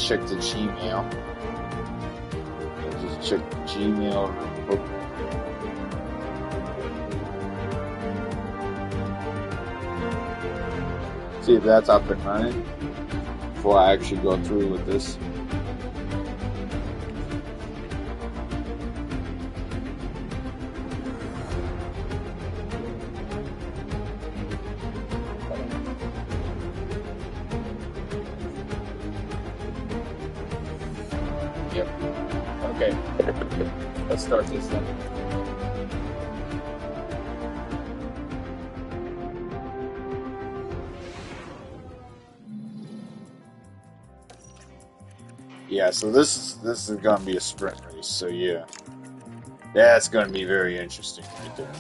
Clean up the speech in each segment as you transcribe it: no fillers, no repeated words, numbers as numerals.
check the Gmail. Just check the Gmail real quick. See if that's up and running before I actually go through with this. Yep. Okay. Let's start this then. Yeah, so this is gonna be a sprint race, so yeah. That's gonna be very interesting right there.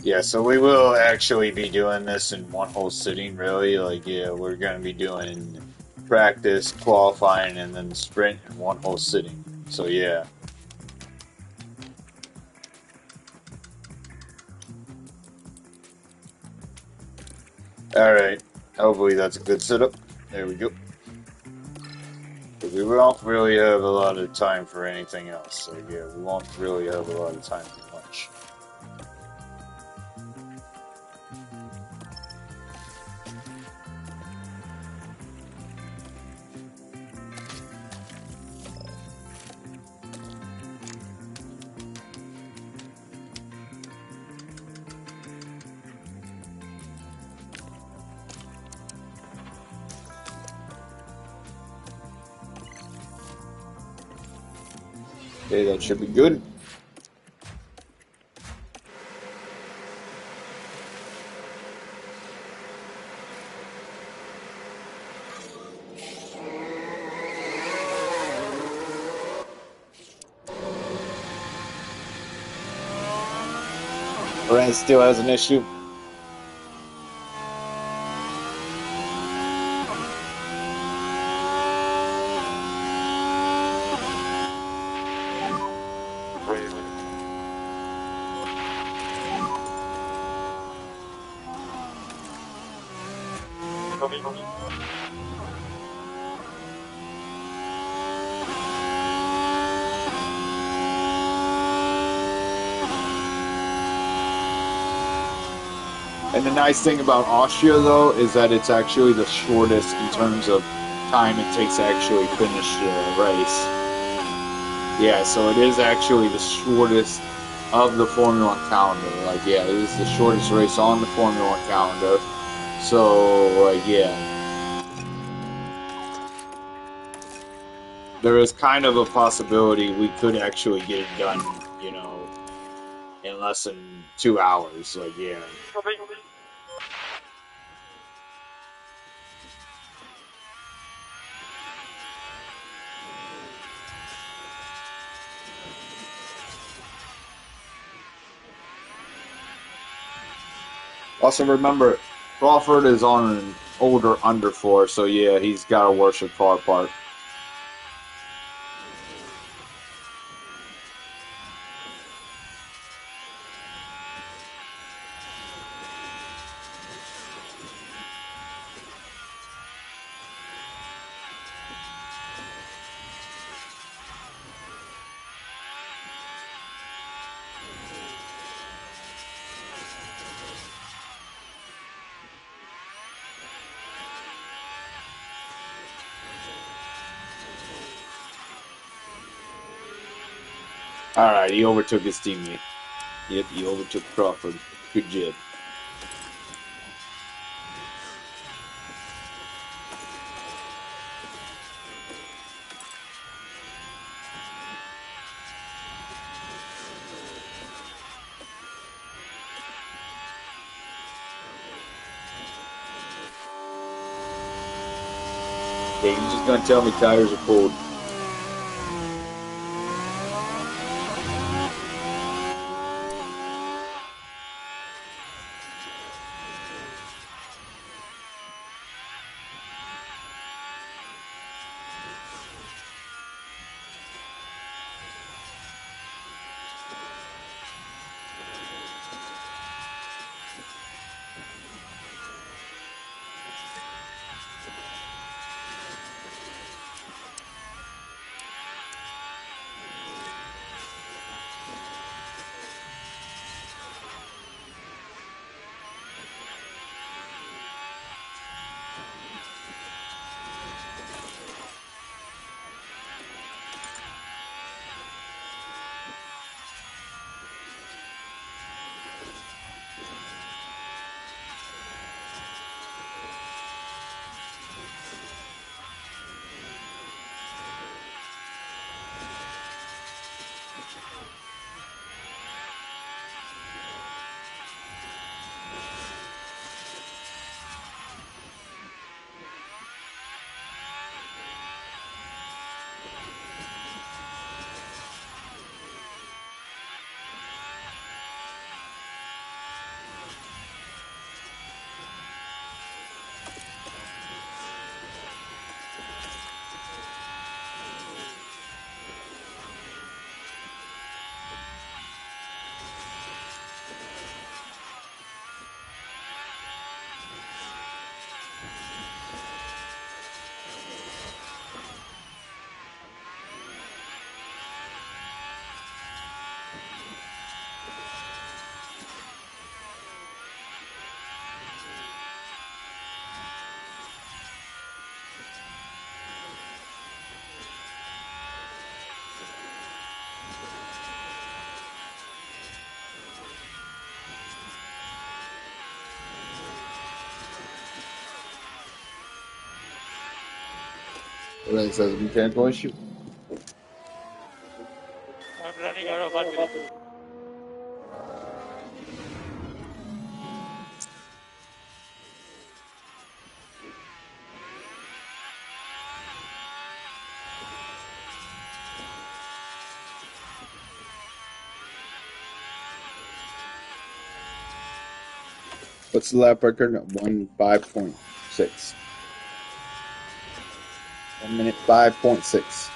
Yeah, so we will actually be doing this in one whole sitting, really. Like, yeah, we're gonna be doing practice, qualifying, and then the sprint in one whole sitting. So yeah. Alright. Hopefully that's a good setup. There we go. We won't really have a lot of time for anything else. So yeah, we won't really have a lot of time for much. Okay, that should be good. Brand still has an issue. And the nice thing about Austria, though, is that it's actually the shortest in terms of time it takes to actually finish the race. Yeah, so it is actually the shortest of the Formula One calendar. Like, yeah, it is the shortest race on the Formula One calendar. So, yeah. There is kind of a possibility we could actually get it done, you know, in less than 2 hours. Like, yeah. Also, remember, Crawford is on an older underfour, so yeah, he's got to work the car part. Alright, he overtook his teammate. Yep, he overtook Crawford. Good job. Okay, you're just gonna tell me tires are cold. Lei says mechanical issue. I'm running out of battery. What's the lap record? 1:05.6. 1 minute 5.6.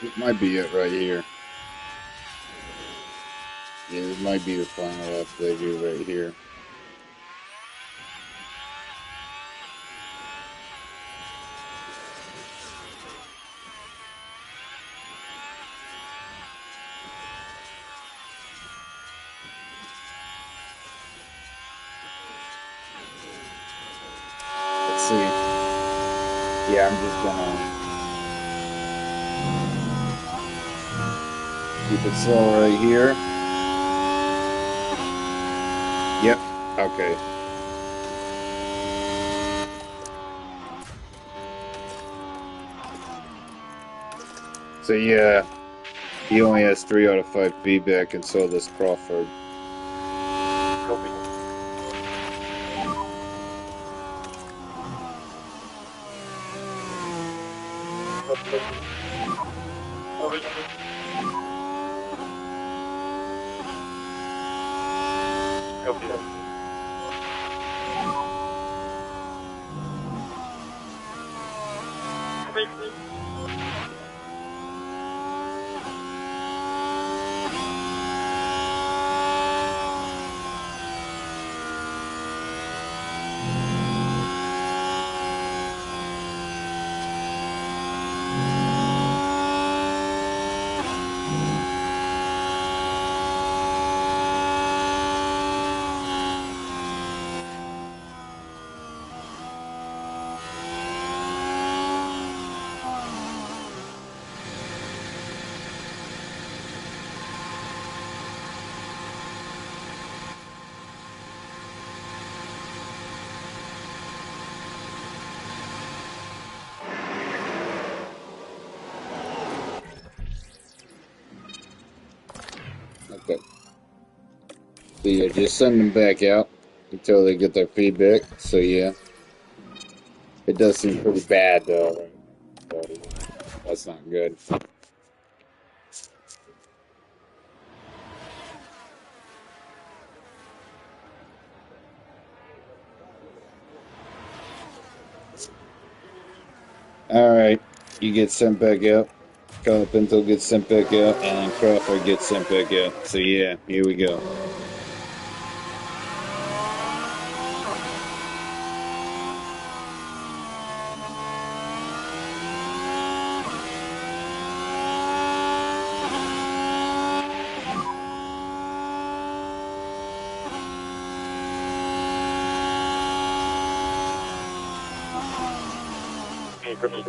It might be it right here. Yeah, this might be the final lap they do right here. Let's see. Yeah, I'm just gonna keep it slow right here. Yep. Okay. So yeah, he only has 3 out of 5 feedback, and so does Crawford. Copy. Copy. Copy. Copy. So yeah, just send them back out until they get their feedback. So yeah, it does seem pretty bad though. So that's not good. All right, you get sent back out. Pinto gets sent back out, and then Crawford gets sent back out. So yeah, here we go. Okay, copy.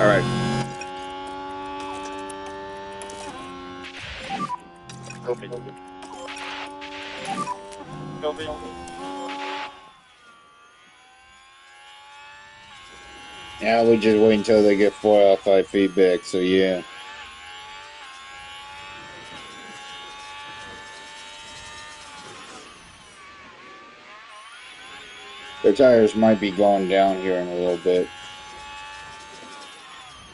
All right. Copy. Copy. Now we just wait until they get 4 out of 5 feedback. So yeah. Their tires might be going down here in a little bit.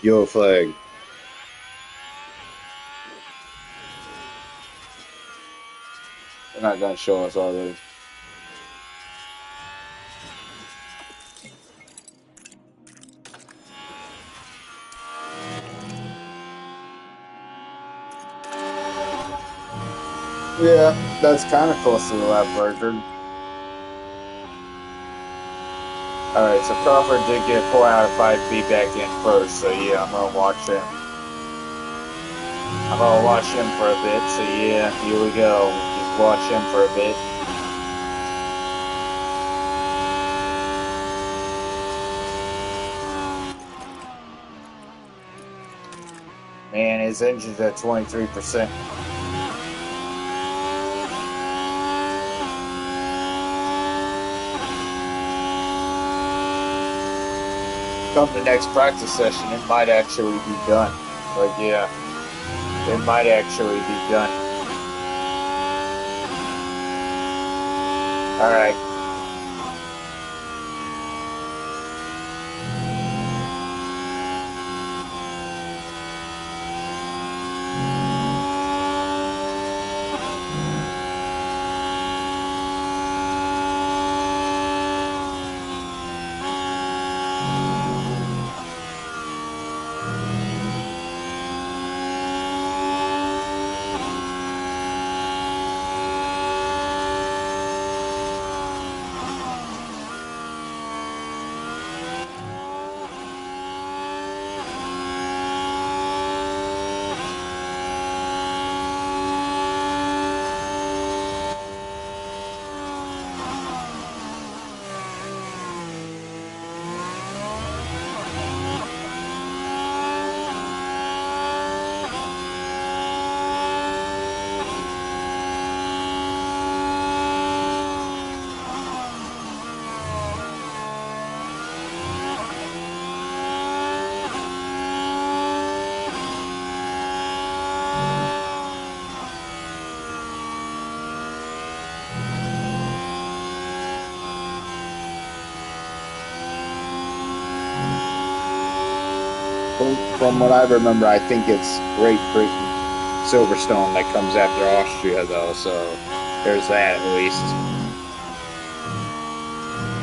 Yellow flag. They're not gonna show us, are they? Yeah, that's kind of close to the lap record. Alright, so Crawford did get 4 out of 5 feedback in first, so yeah, I'm gonna watch him. I'm gonna watch him for a bit, so yeah, here we go. Just watch him for a bit. Man, his engine's at 23%. Come the next practice session, it might actually be done. But yeah, it might actually be done. Alright. From what I remember, I think it's Great Britain, Silverstone that comes after Austria, though. So there's that at least.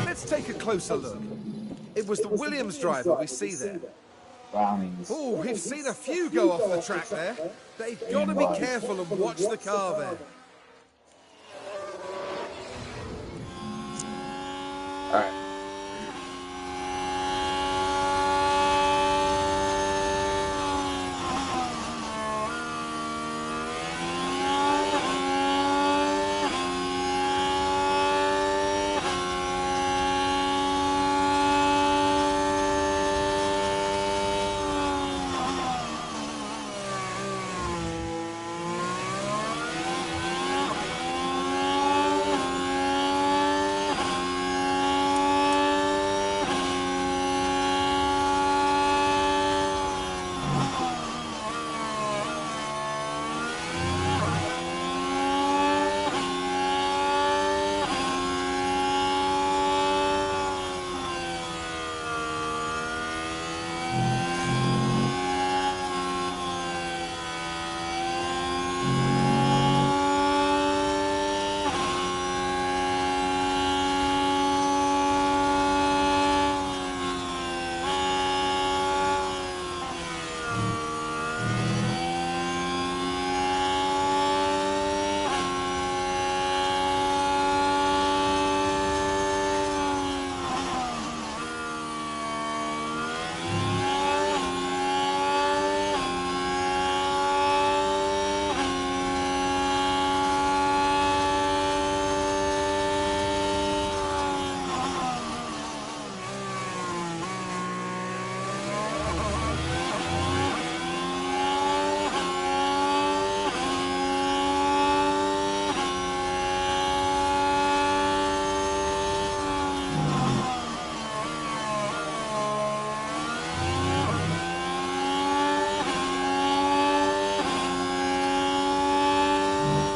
Let's take a closer look. It was the Williams driver we see there. Brownings. Oh, we've seen a few go off the track there. They've got to be careful and watch the car there. All right.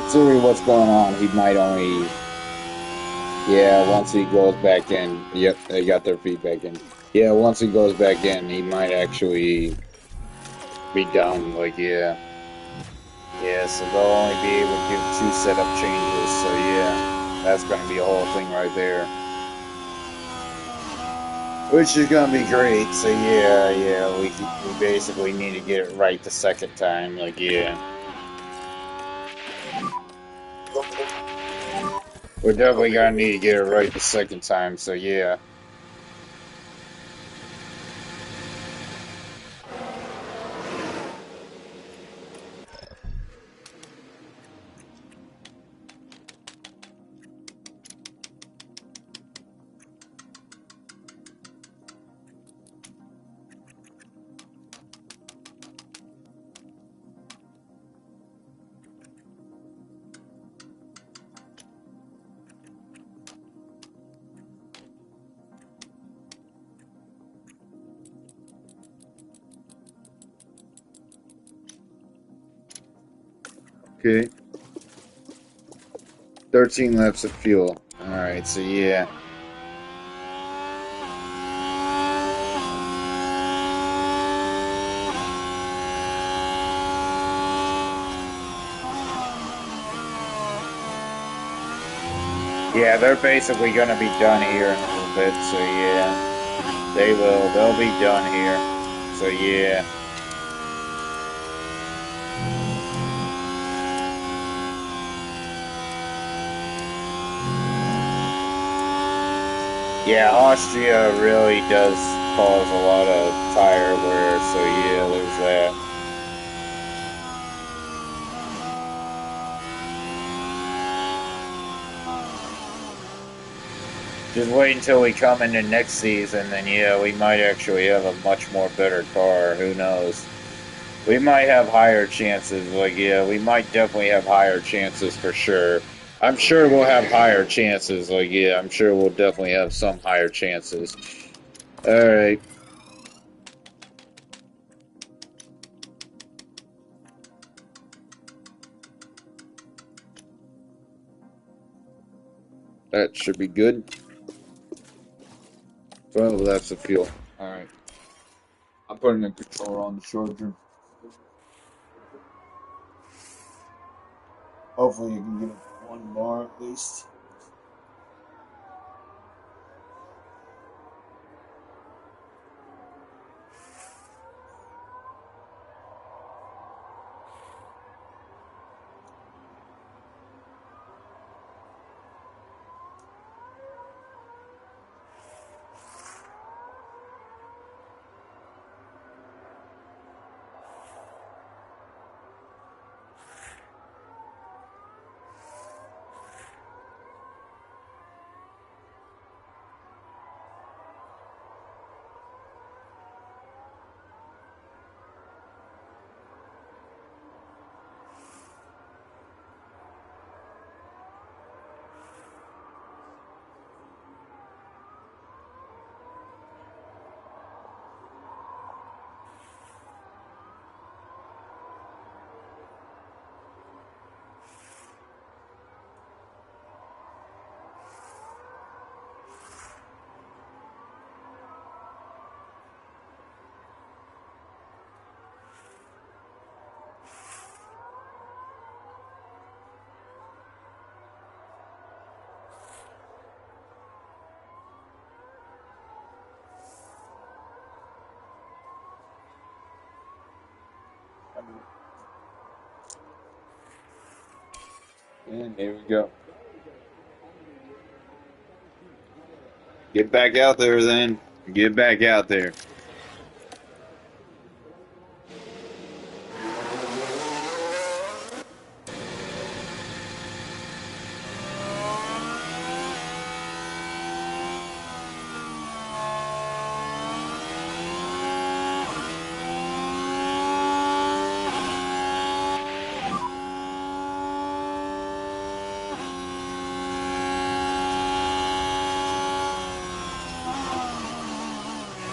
considering what's going on, he might only. Yeah, once he goes back in. Yep, they got their feedback in. Yeah, once he goes back in, he might actually be done. Like, yeah. Yeah, so they'll only be able to give 2 setup changes. So, yeah, that's going to be a whole thing right there. Which is going to be great. So, yeah, we basically need to get it right the second time. Like, yeah. We're definitely going to need to get it right the second time. So, yeah. Okay. 13 laps of fuel. Alright, so yeah. Yeah, they're basically going to be done here in a little bit, so yeah. They'll be done here. So yeah. Yeah, Austria really does cause a lot of tire wear, so yeah, there's that. Just wait until we come into next season, then yeah, we might actually have a much more better car. Who knows? We might have higher chances. Like, yeah, we might definitely have higher chances for sure. I'm sure we'll have higher chances. Like, yeah, I'm sure we'll definitely have some higher chances. Alright. That should be good. 12 laps of fuel. Alright. I'm putting the controller on the charger. Hopefully you can get one bar at least. And here we go. Get back out there then. Get back out there.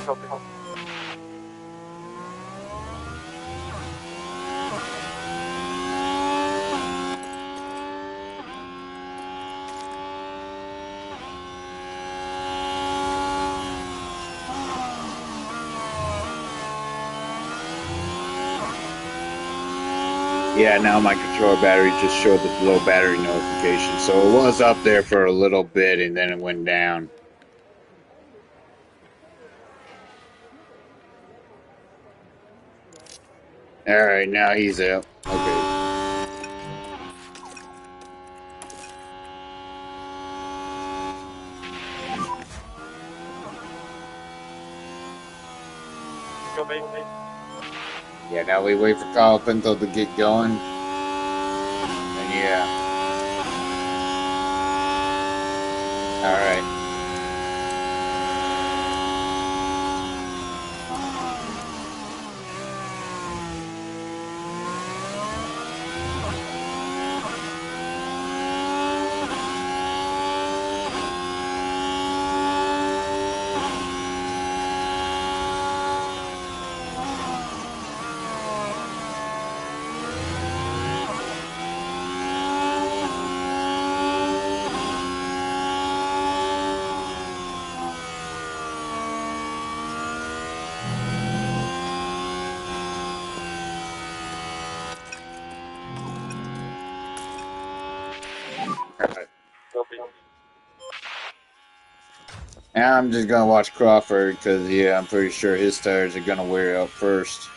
Copy. Yeah, now my controller battery just showed the low battery notification. So it was up there for a little bit and then it went down. Alright, now he's out. Okay. Go, baby. Yeah, now we wait for Kyle Pinto to get going. And yeah. Alright. Alright. Go, baby. Now I'm just gonna watch Crawford because, yeah, I'm pretty sure his tires are gonna wear out first.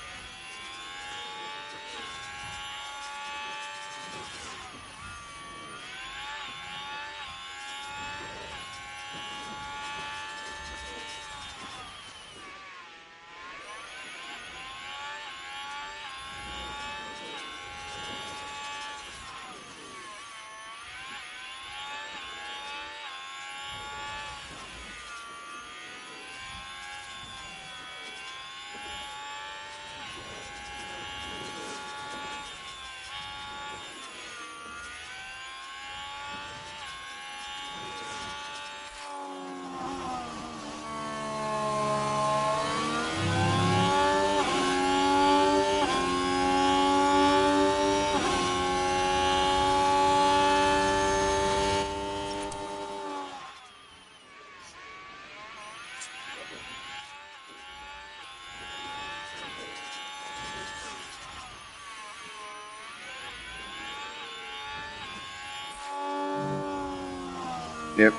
Yep.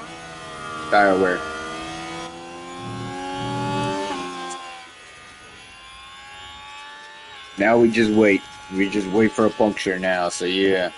Tire wear. Now we just wait. We just wait for a puncture now, so yeah.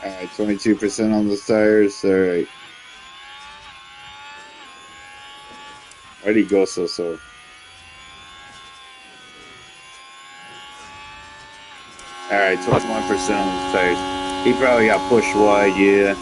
Alright, 22% on the tires. Alright. Why'd he go so? Alright, 21% on the tires. He probably got pushed wide, yeah.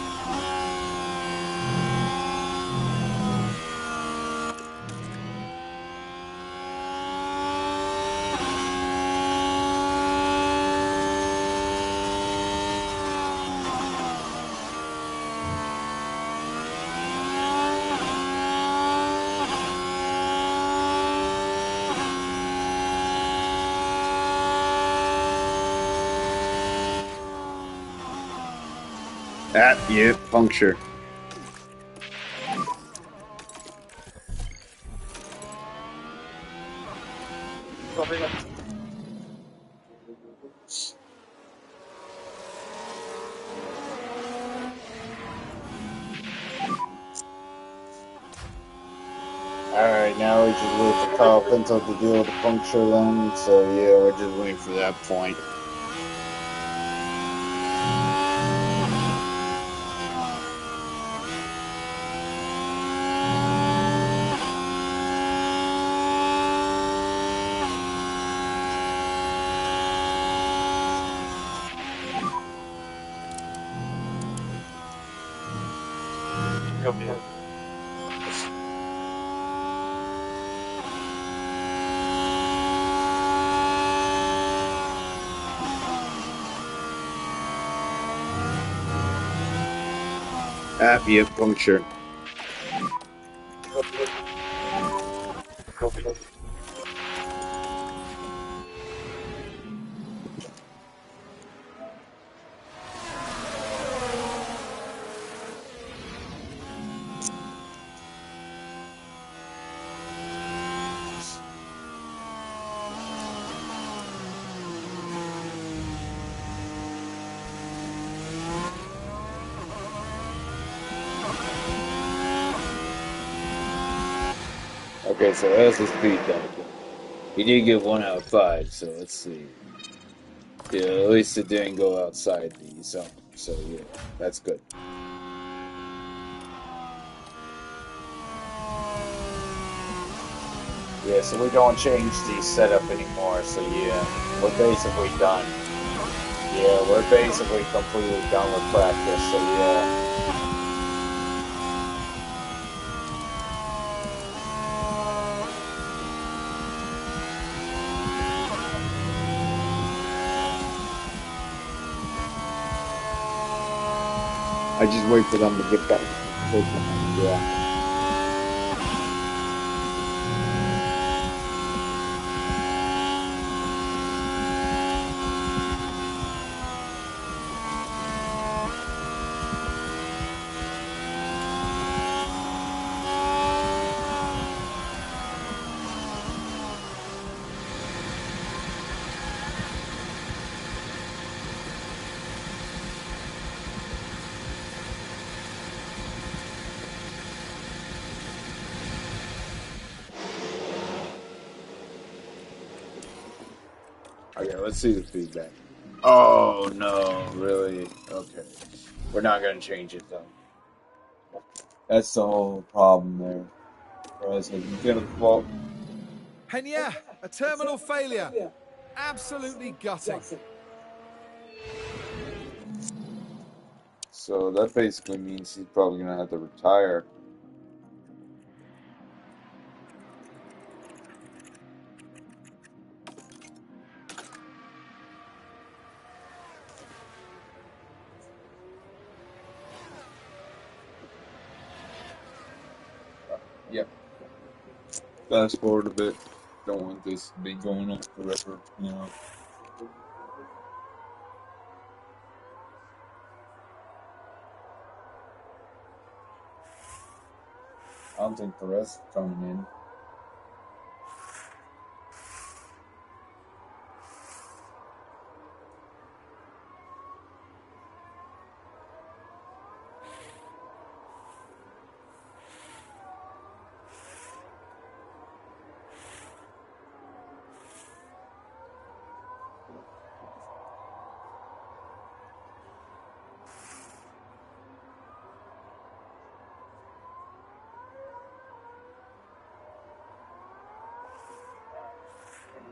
Yeah, puncture. Go, baby. Alright, now we just wait for Kyle Pinto to deal with the puncture then. So yeah, we're just waiting for that point. copy. Yep, puncture. Copy. Okay, so that's the speed dog. He did get 1 out of 5, so let's see. Yeah, at least it didn't go outside the zone. So yeah, that's good. Yeah, so we don't change the setup anymore. So yeah, we're basically done. Yeah, we're basically completely done with practice. So yeah. I just wait for them to get back. Yeah. Okay, let's see the feedback. Oh no, really? Okay. We're not gonna change it though. That's the whole problem there. Whereas if you get a fault. Henya, a terminal failure. Absolutely gutting. So that basically means he's probably gonna have to retire. Yep. Fast forward a bit. Don't want this to be going on forever, you know. I don't think Perez is coming in.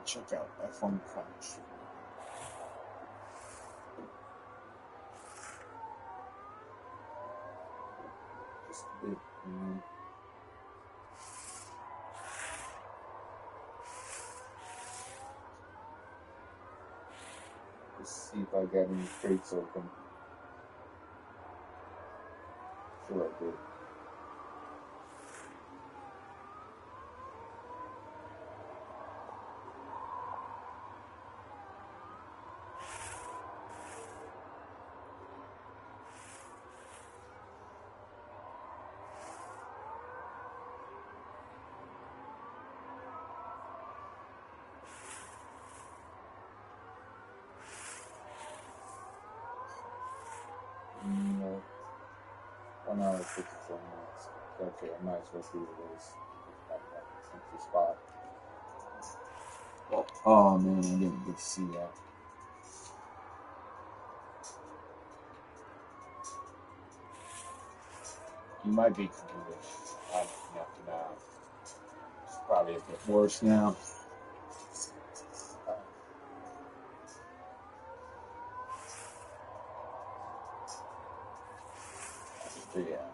Check out F1 Crunch. Just a bit, you know. Just see if I got any crates open. Sure I did. No. 1 hour 54 minutes. Okay, I might as well do this. Empty spot. Oh man, I didn't get to see that. You might be foolish. I don't know now. It's probably a bit worse now. Yeah.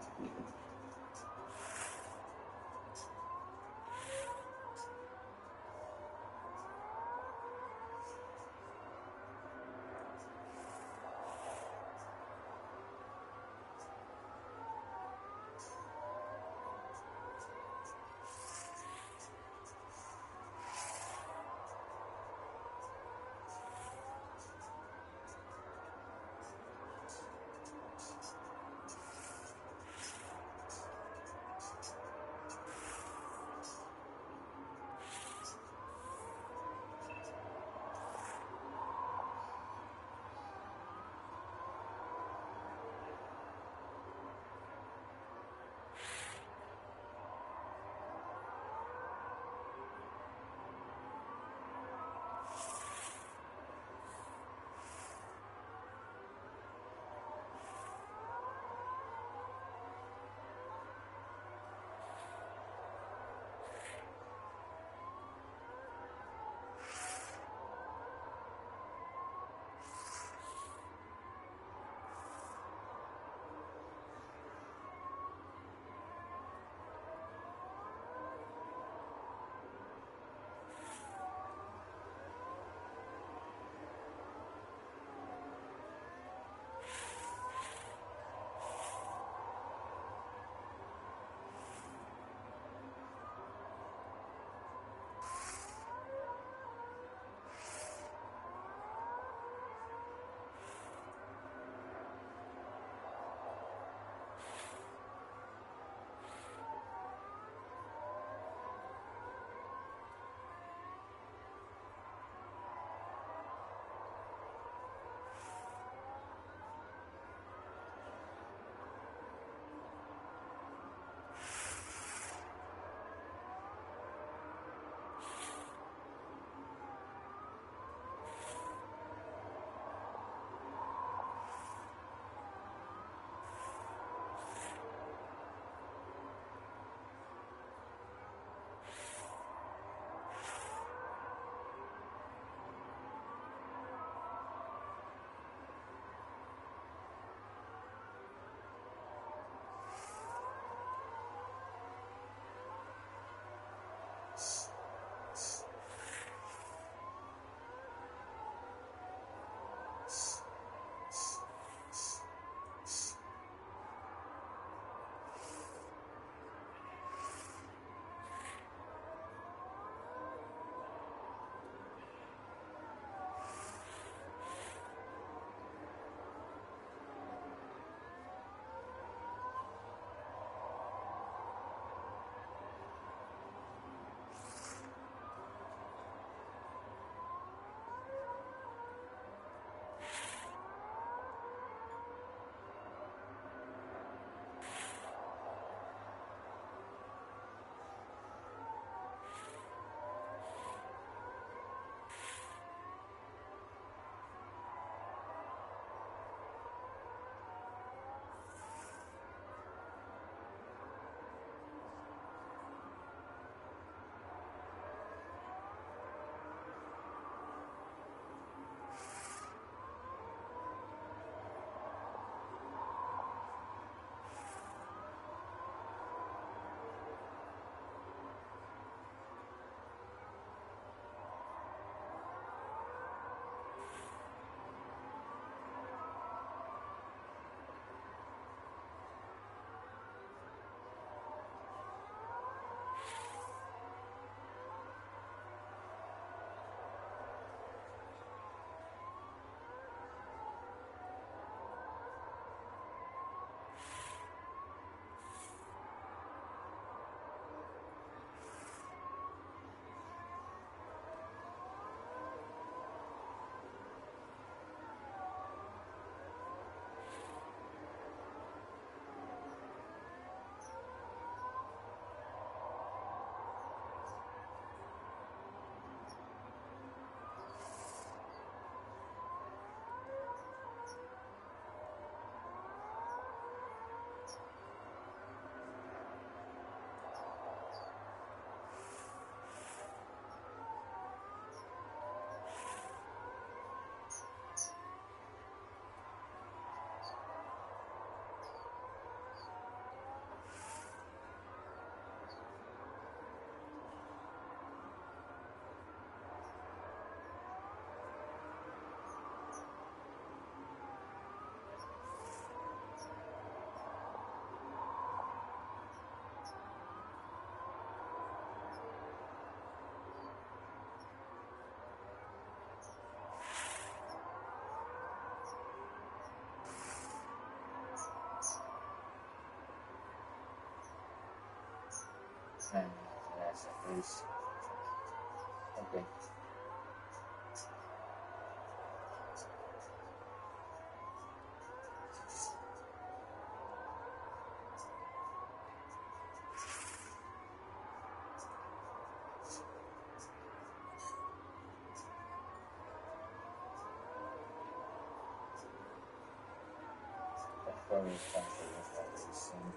And yes, there's okay. Probably time to look at this soon.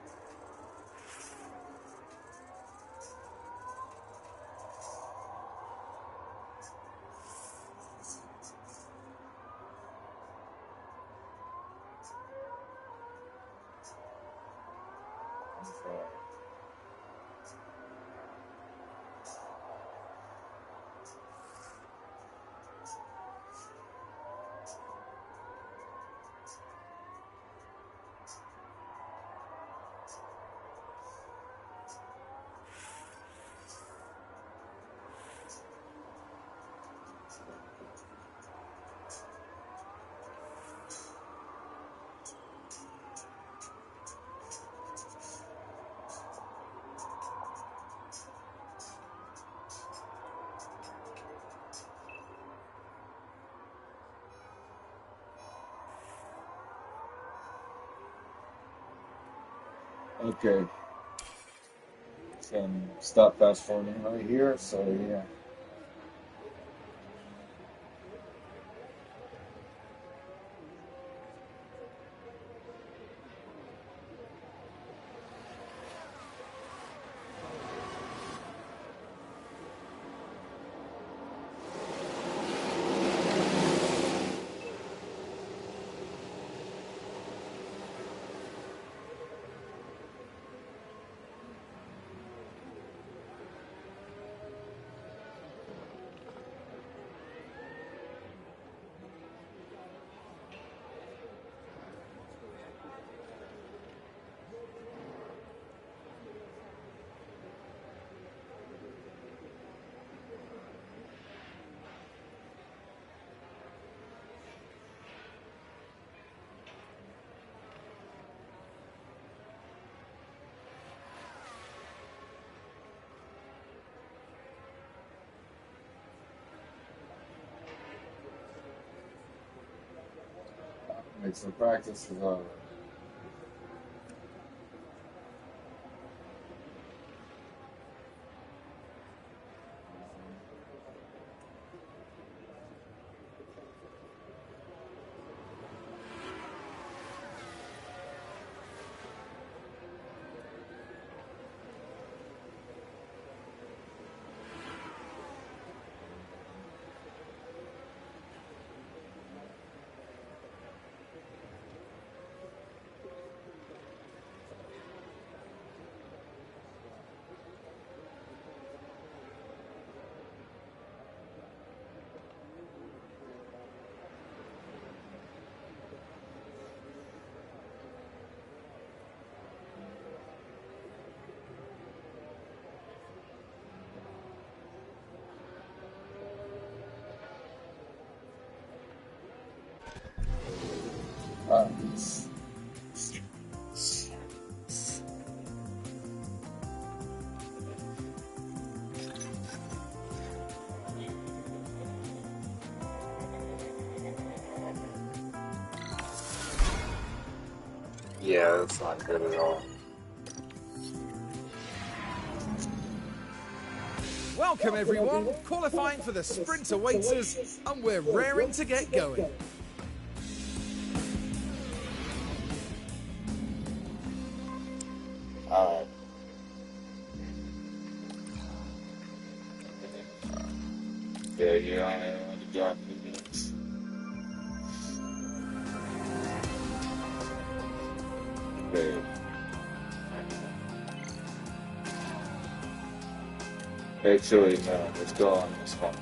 Okay, can stop fast forwarding right here. So yeah. Make some practice is yeah, that's not good at all. Welcome everyone, qualifying for the sprint awaits us, and we're raring to get going. Alright. Yeah, you only want to drop 2 minutes. Okay. Actually, no, let's go on this one.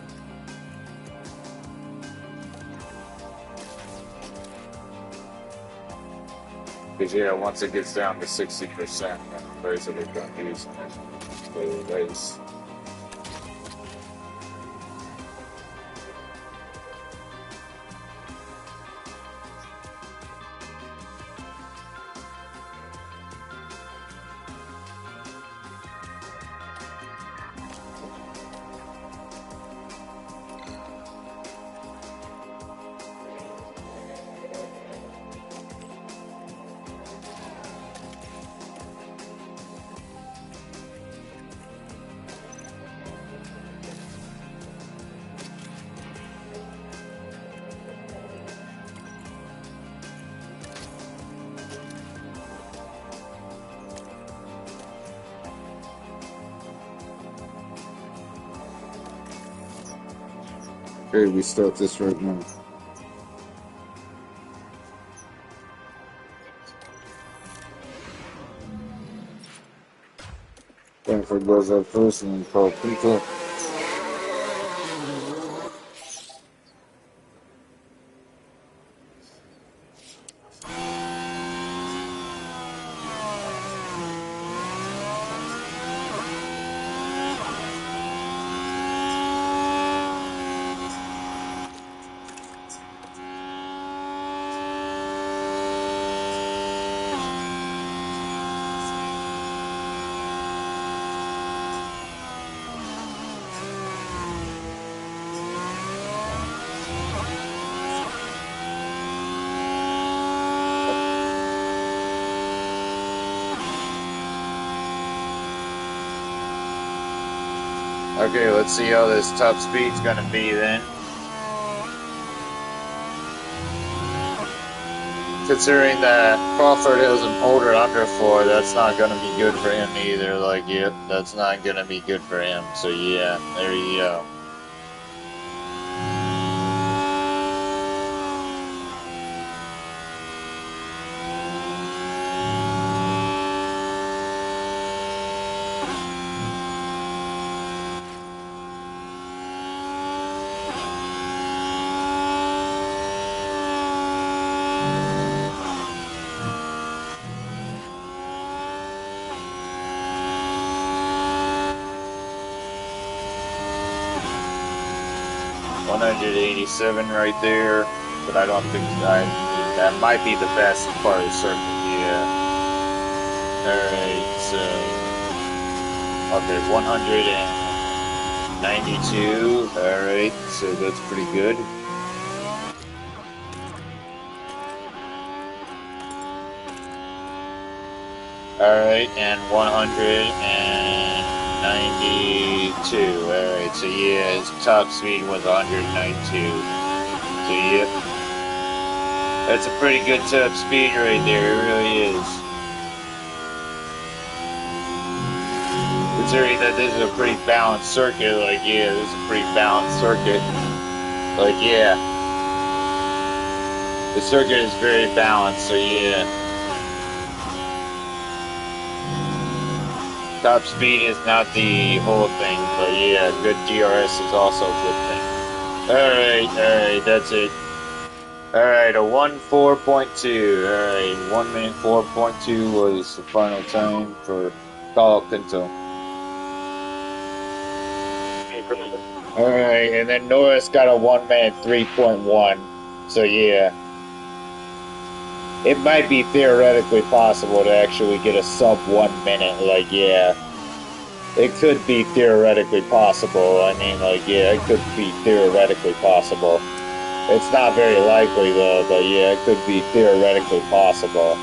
Because, yeah, once it gets down to 60%, then I'm basically done using it for the race. Okay, we start this right now. Stanford goes up first and Carl Pinto. Okay, let's see how this top speed's gonna be then. Considering that Crawford has an older underfloor, that's not gonna be good for him either. Like, yeah, that's not gonna be good for him. So yeah, there you go. $187 right there, but I don't think that might be the fastest part of the circuit. Yeah. All right. So okay, 192. All right. So that's pretty good. All right, and 192. All right, so yeah, his top speed was 192. So yeah, that's a pretty good top speed right there. It really is. Considering that this is a pretty balanced circuit, like yeah, this is a pretty balanced circuit. Like yeah, the circuit is very balanced. So yeah. Top speed is not the whole thing, but yeah, good DRS is also a good thing. Alright, that's it. Alright, a 1:4.2. Alright, 1 minute 4.2 was the final time for Carl Pinto. Alright, and then Norris got a 1 minute 3.1. So yeah. It might be theoretically possible to actually get a sub 1 minute, like, yeah. It could be theoretically possible. I mean, like, yeah, it could be theoretically possible. It's not very likely, though, but yeah, it could be theoretically possible.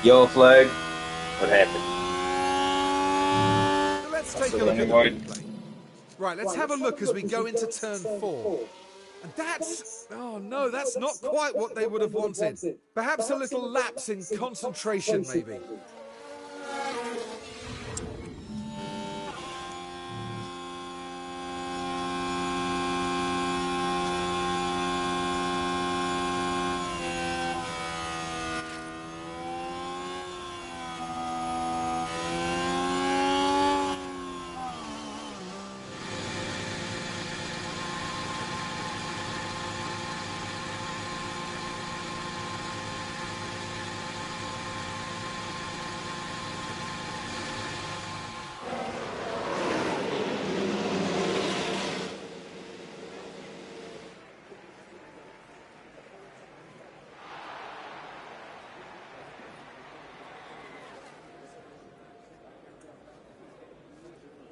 Yellow flag. What happened? So let's take a look at the replay. Right, let's have a look as we go into turn 4. And that's... oh no, that's not quite what they would have wanted. Perhaps a little lapse in concentration, maybe.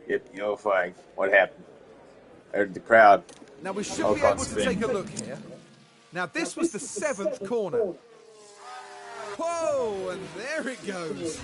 Yep, yellow flag. What happened? There's the crowd. Now we should be able to take a look here. Now this was the 7th corner. Whoa, and there it goes.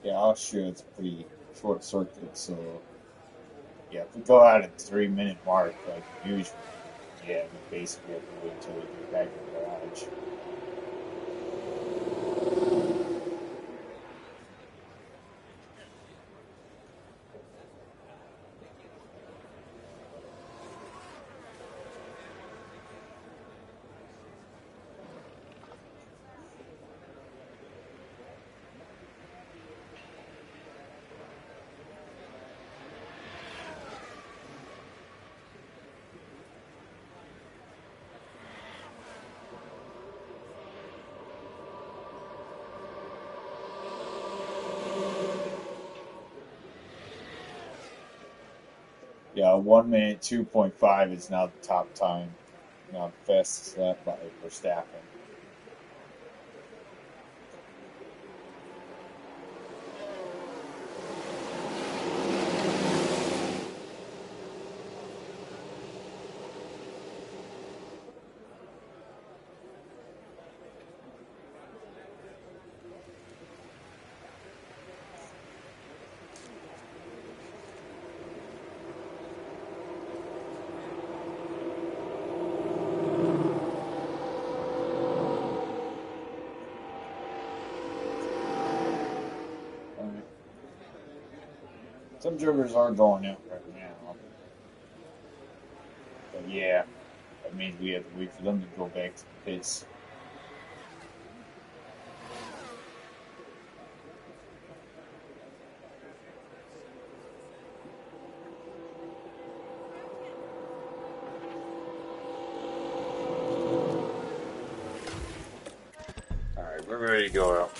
Yeah, Austria it's pretty short circuit, so yeah, if we go out at the 3 minute mark like usual, yeah, we basically have to wait until we get back to the garage. Yeah, 1 minute 2.5 is now the top time. Now the fastest lap by Verstappen. Some drivers are going out right now. But yeah, that means we have to wait for them to go back to the pits. Alright, we're ready to go out.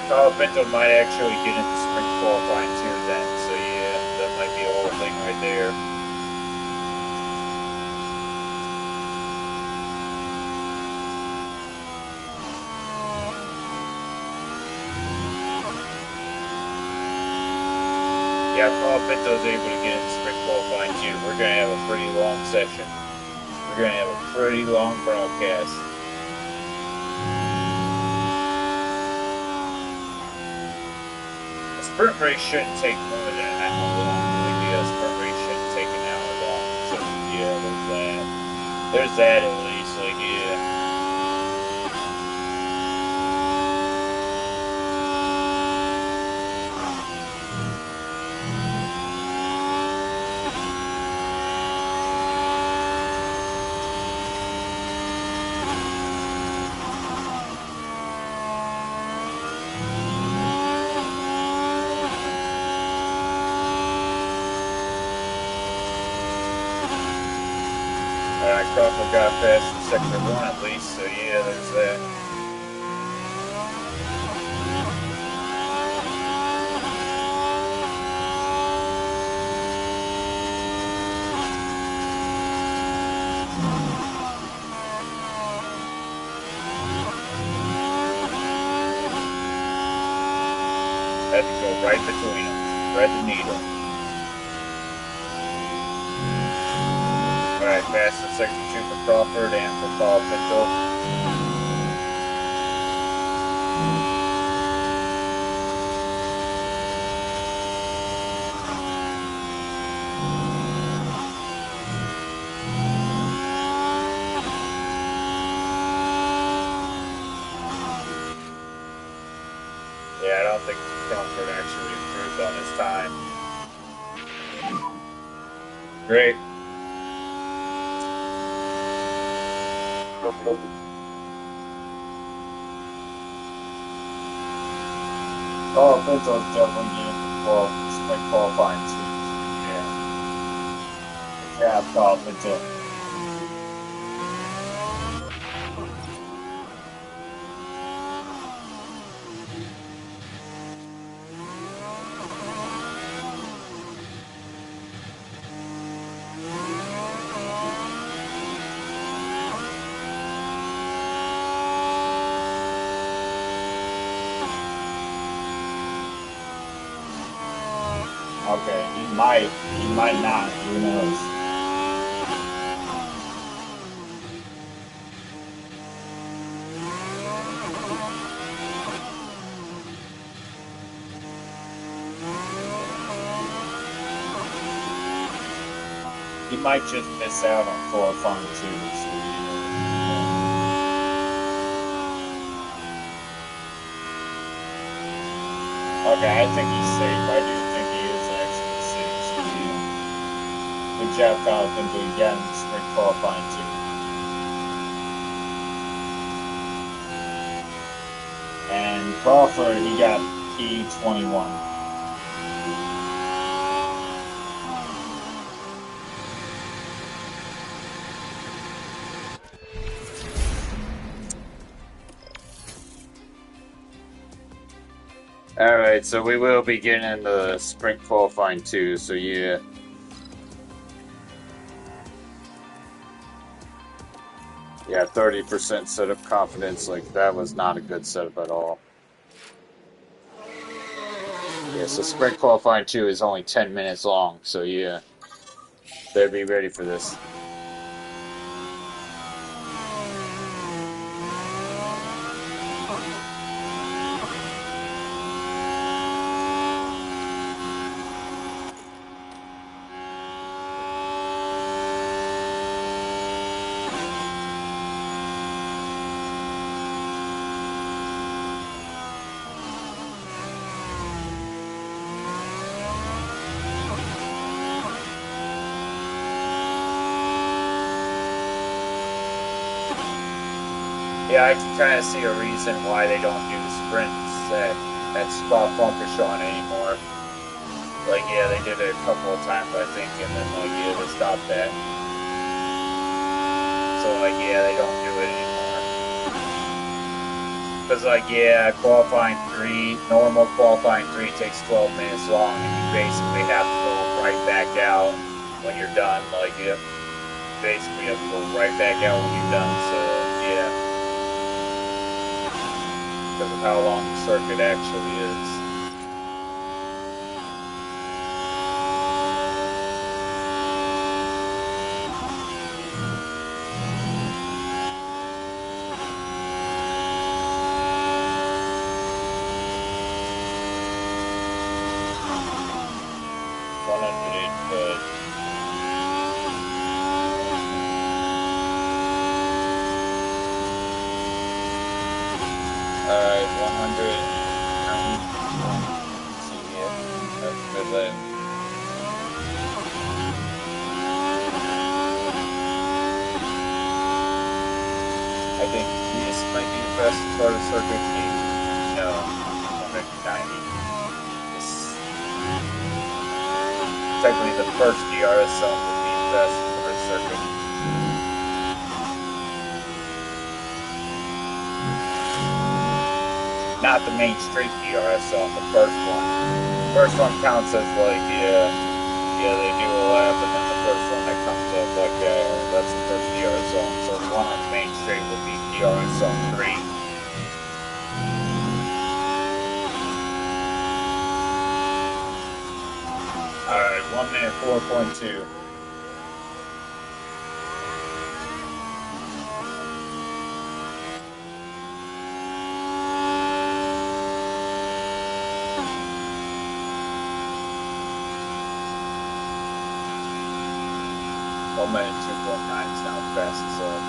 Colapinto might actually get into sprint qualifying too then, so yeah, that might be a whole thing right there. Yeah, if Colapinto's able to get into sprint qualifying too, we're going to have a pretty long session. We're going to have a pretty long broadcast. A sprint race shouldn't take more than an hour long. Maybe a sprint race shouldn't take an hour long. So yeah, there's that. There's that at least, like yeah. Crawford got past in sector 1 at least, so yeah, there's that. Had to go right between them, thread the needle. Alright, past in sector 2 for Crawford and for Colapinto. Yeah, I don't think Crawford actually improved on his time. Great. Pinto's definitely getting sprint qualifying too. Yeah. Good job, Pinto. Okay, he might not, who knows. He might just miss out on qualifying too, so okay, I think he's safe. I do think he is actually safe. So yeah. Good job, Colapinto, again, sprint qualifying too. And Crawford, he got P21. Alright, so we will be getting into sprint qualifying too, so yeah. Yeah, 30% setup confidence, like that was not a good setup at all. Yeah, so sprint qualifying 2 is only 10 minutes long, so yeah. Better be ready for this. Yeah, I can kind of see a reason why they don't do sprints at Spa-Francorchamps anymore. Like, yeah, they did it a couple of times, I think, and then, like, yeah, they stopped that. So, like, yeah, they don't do it anymore. Because, like, yeah, qualifying 3, normal qualifying 3 takes 12 minutes long, and you basically have to go right back out when you're done. Like, you basically have to go right back out when you're done, so, yeah. Because of how long the circuit actually is. Alright, 100. Let's see here. That's a good lap. I think this might be the fastest part of the circuit. No, 190. This, technically, the first DRS zone would be the fastest part of the circuit. Not the main straight DRS zone, the first one. The first one counts as like, yeah, they do a lap, and then the first one that comes up like that, that's the first DRS zone. So the one on the main straight would be DRS zone 3. Alright, 1 minute 4.2. Minute 2.9 is now the fastest lap.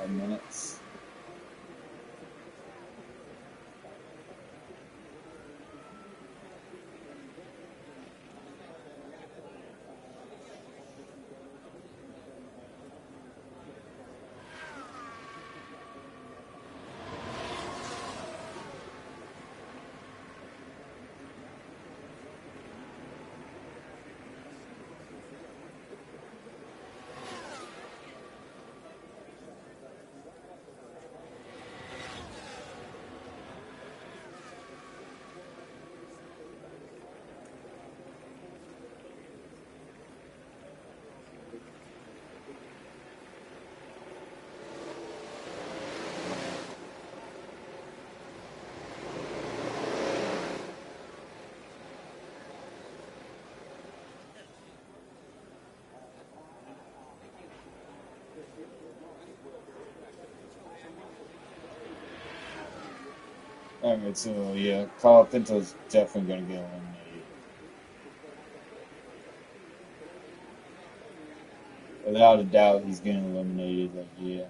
Minutes. Alright, so yeah, Colapinto's definitely going to get eliminated. Without a doubt, he's getting eliminated. Like, yeah.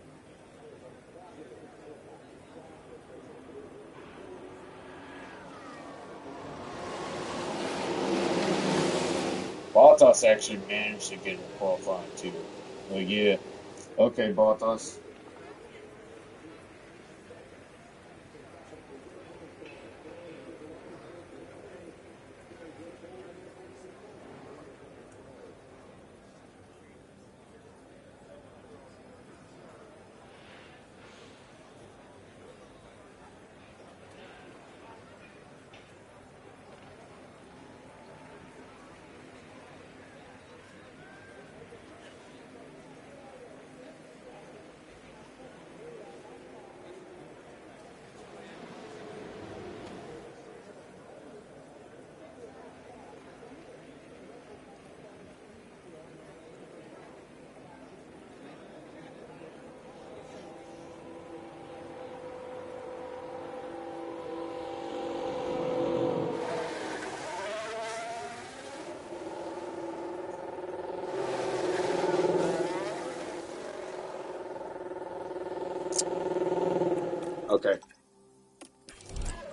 Bottas actually managed to get a qualifying too. Like, yeah. Okay, Bottas. Okay.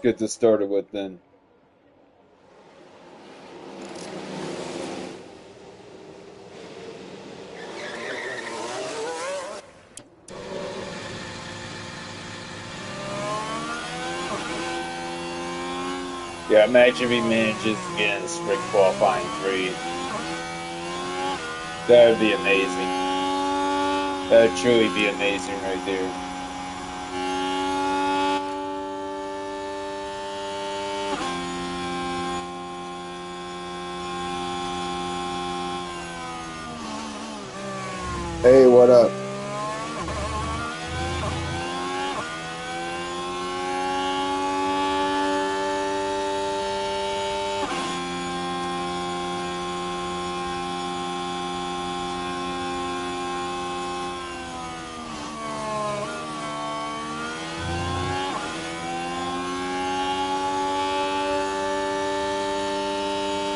Get this started with then. Yeah, imagine if he manages to get in the sprint qualifying 3. That would be amazing. That would truly be amazing right there. Hey, what up?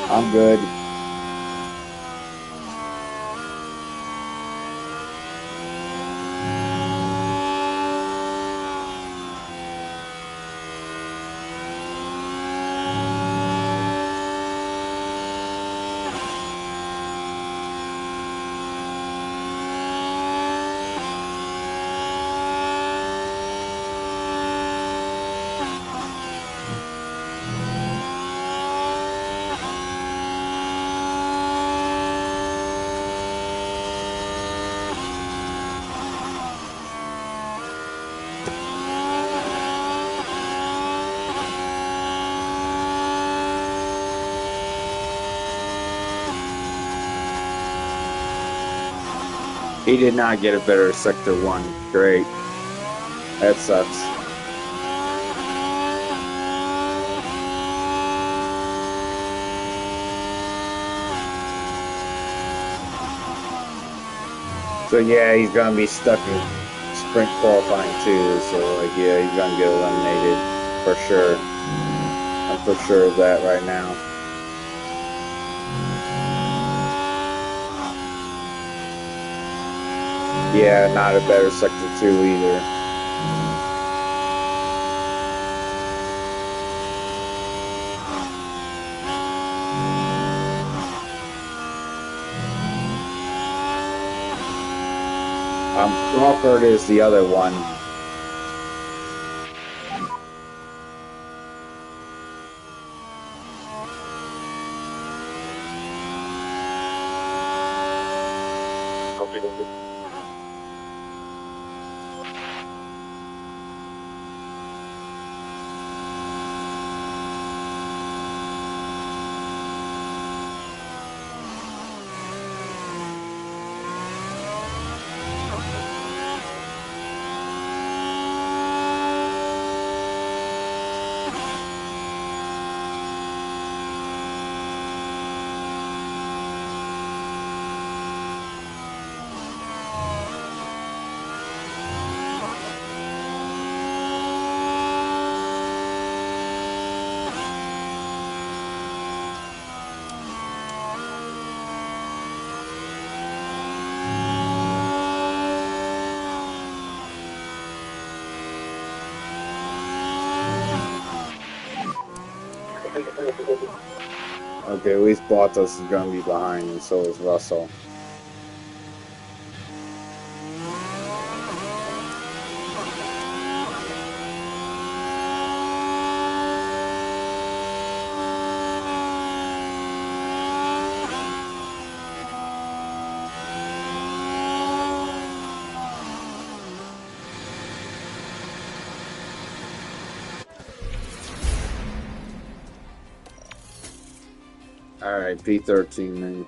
I'm good. He did not get a better Sector 1. Great. That sucks. So yeah, he's gonna be stuck in sprint qualifying too. So like, yeah, he's gonna get eliminated for sure. I'm for sure of that right now. Yeah, not a better Sector 2 either. Crawford is the other one. Okay, at least Bottas is going to be behind, and so is Russell. Alright, P13 then.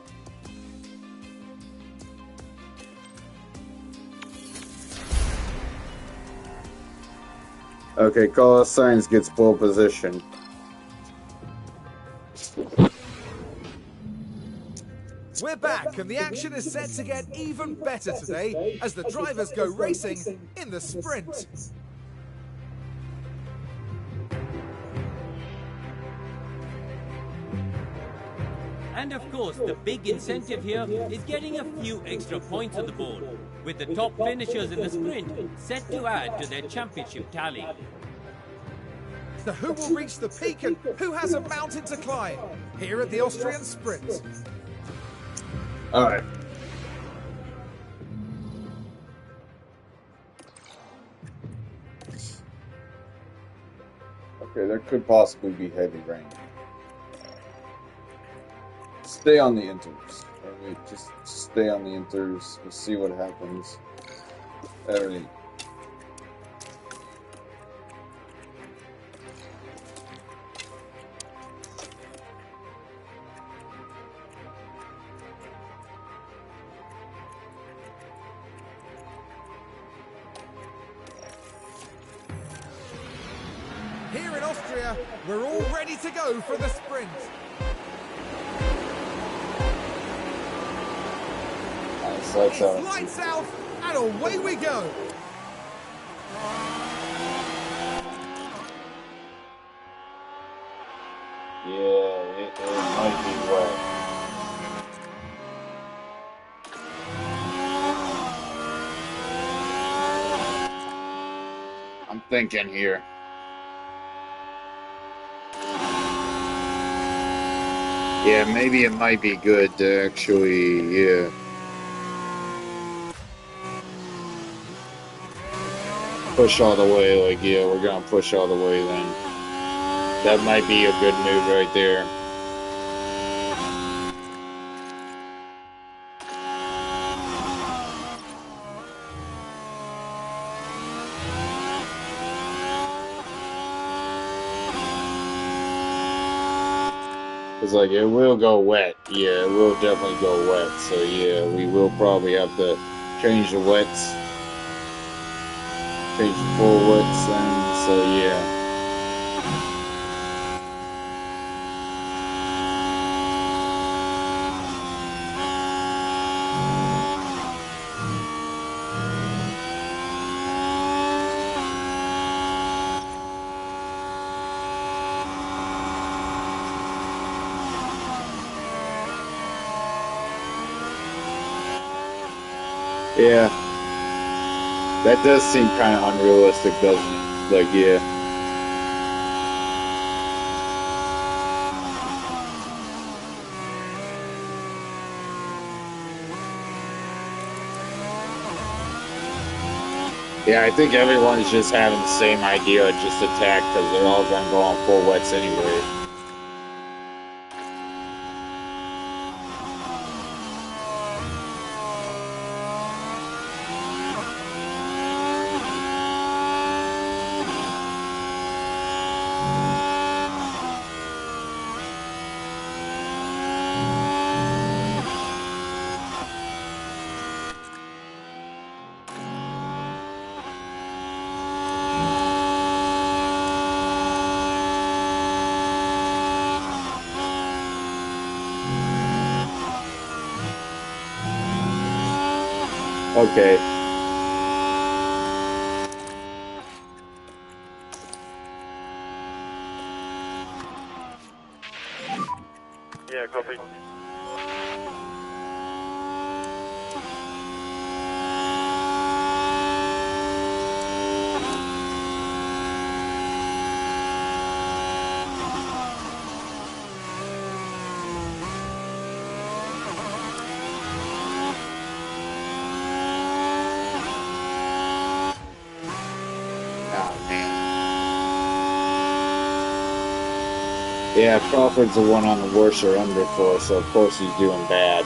Okay, Carlos Sainz gets pole position. We're back, and the action is set to get even better today as the drivers go racing in the sprint. And of course, the big incentive here is getting a few extra points on the board, with the top finishers in the sprint set to add to their championship tally. Now, who will reach the peak and who has a mountain to climb here at the Austrian Sprint? All right. Okay, there could possibly be heavy rain. Stay on the inters. Alright, just stay on the inters. We'll see what happens. Alright. Here in Austria, we're all ready to go for the sprint. Nice, that's It's lights out, and away we go. Yeah, it might be wet. I'm thinking here. Yeah, maybe it might be good to actually, yeah. Push all the way, like, yeah, we're gonna push all the way then. That might be a good move right there. It's like, it will go wet. Yeah, it will definitely go wet. So, yeah, we will probably have to change the wets. Change the full wets then. So, yeah. Yeah. That does seem kind of unrealistic, doesn't it? Like, yeah. Yeah, I think everyone's just having the same idea, just attack, because they're all going to go on full wets anyway. Okay. Yeah, copy. Oh, man. Yeah, Crawford's the one on the worst or under for, so of course he's doing bad.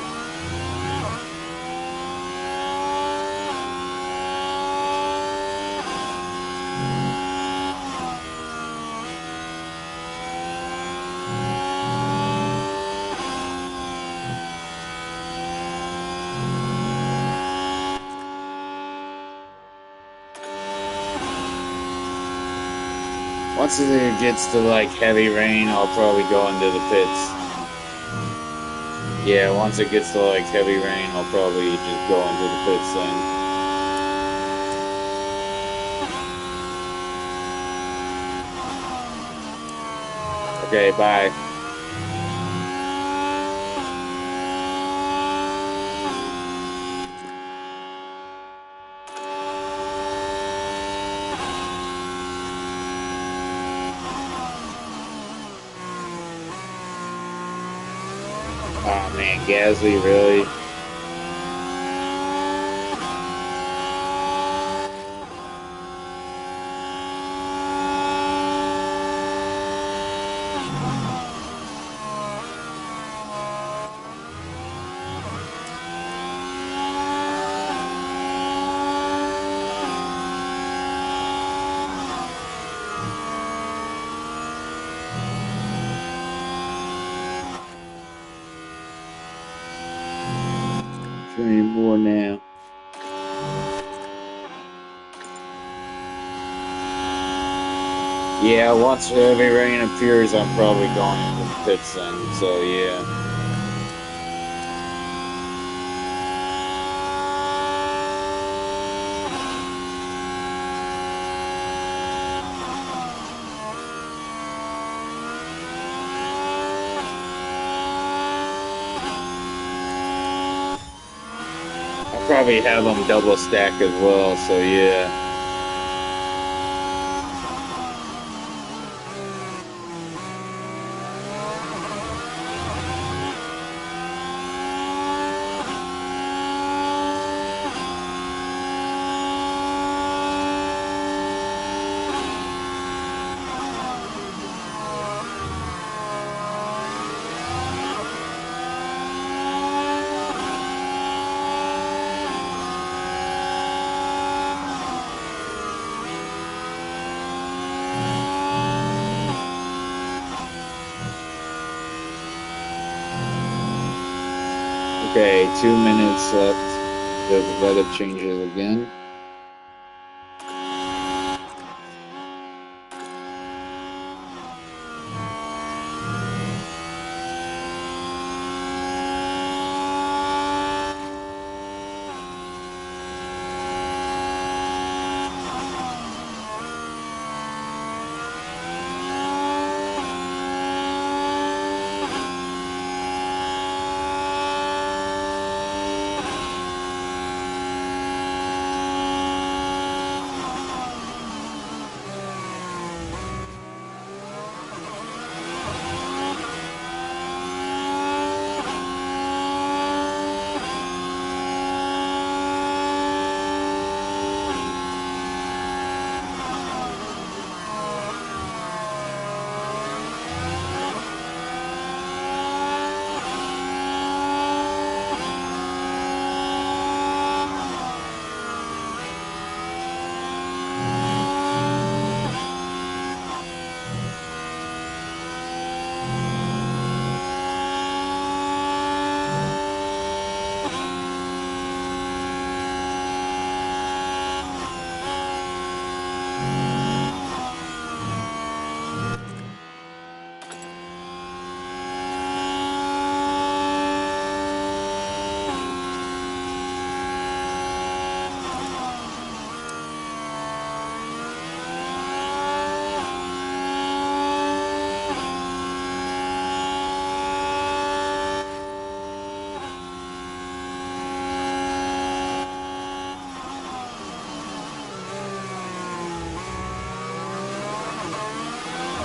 Once it gets to like heavy rain, I'll probably go into the pits. Yeah, once it gets to like heavy rain, I'll probably just go into the pits then. Okay, bye. Oh man, Gasly, really? Three more now. Yeah, once heavy rain appears, I'm probably going into the pits then, so yeah. I'll probably have them double stack as well, so yeah. Okay, 2 minutes left. The weather changes again.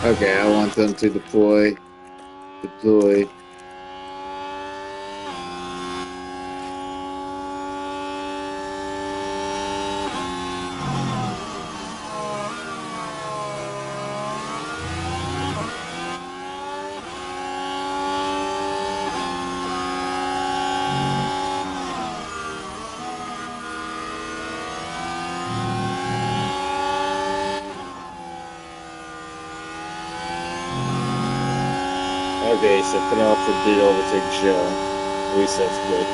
Okay, I want them to deploy. Deploy. Okay, so Penelope did overtake Joe. At least that's good.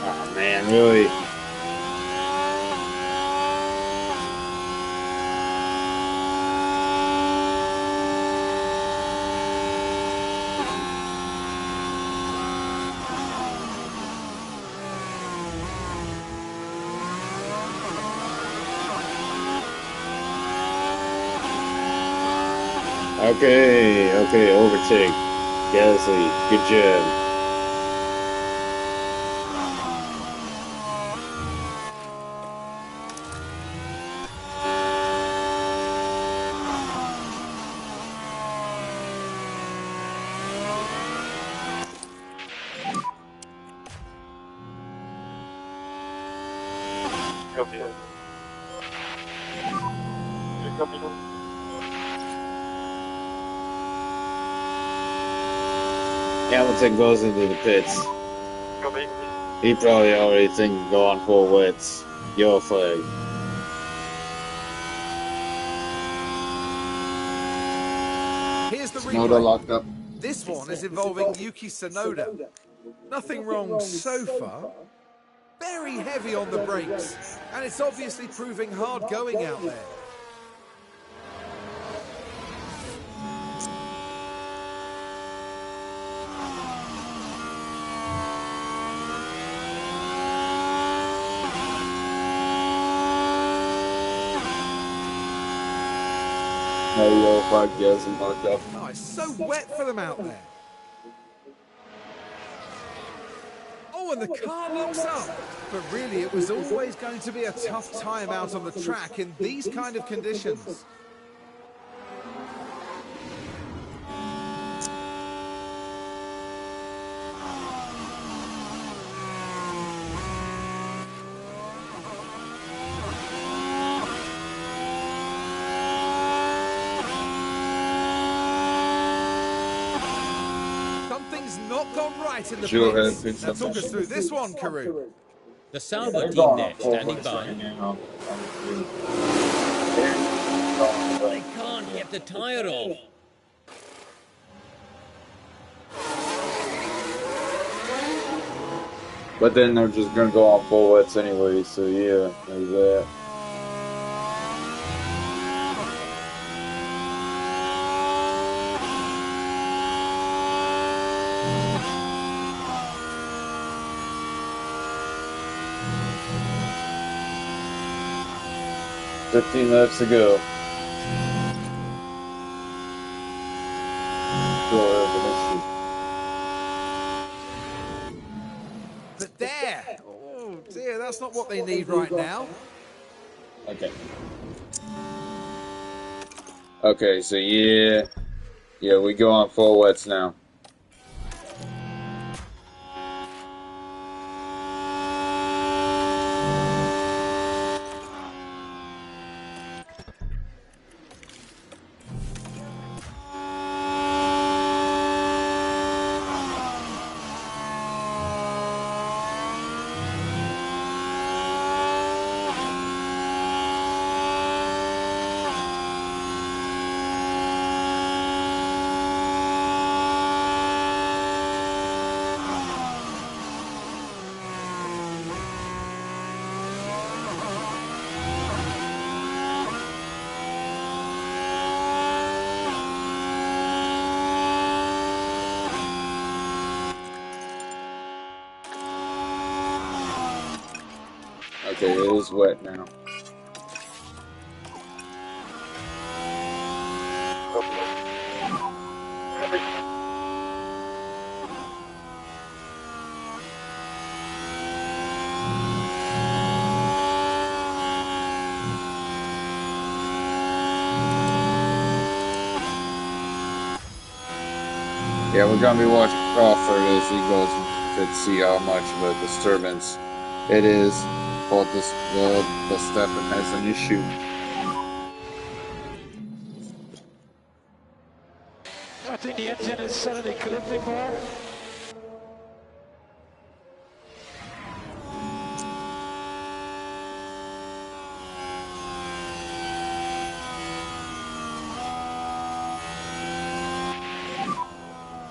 Oh man, really? Okay, overtake. Gasly, good job. Copy. Copy. Hamilton goes into the pits. Copy. He probably already thinking go on full wets. Yellow flag. Here's the Tsunoda replay. locked up. This one is involving Yuki Tsunoda. Nothing wrong so far. Very heavy on the brakes, and it's obviously proving hard going out there. No yellow flag, Gasly locked up. Oh, it's so wet for them out there. Oh, and the car locks up. But really, it was always going to be a tough time out on the track in these kind of conditions. Something's not gone right in the pits. Now talk us through this one, Karoo. The Sauber team there, standing by. They can't get the tyre off. But then they're just gonna go on full wets anyway, so yeah, there's that. "15 laps to go." But there. Oh dear, that's not what they need right now. Okay. Okay, so yeah, we go on full wets now. Okay, it is wet now. Yeah, we're gonna be watching Crawford as he goes to see how much of a disturbance it is. But the Verstappen has an issue. I think the engine is suddenly clipping more.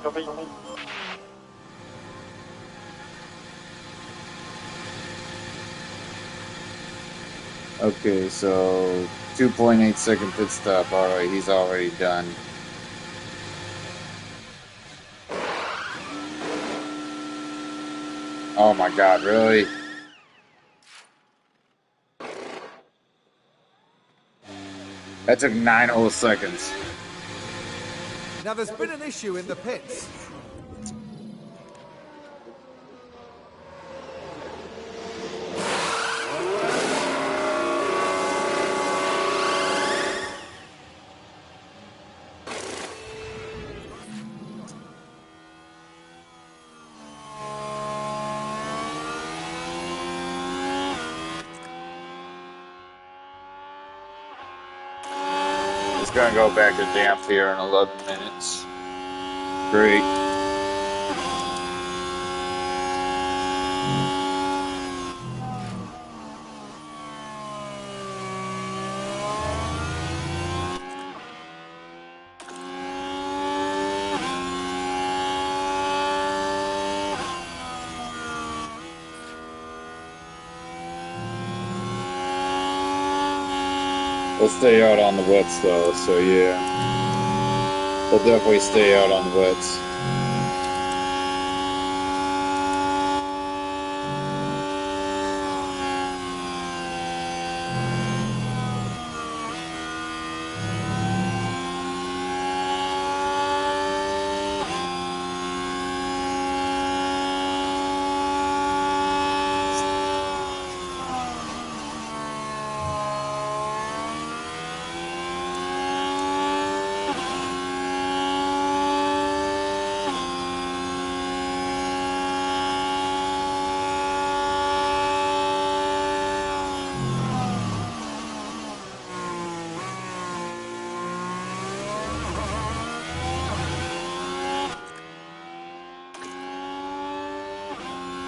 Copy. Okay, so 2.8 second pit stop. Alright, he's already done. Oh my god, really? That took 9 whole seconds. Now, there's been an issue in the pits. It's gonna go back to damp here in 11 minutes. Great. We'll stay out on the wets though, so yeah. We'll definitely stay out on the wets.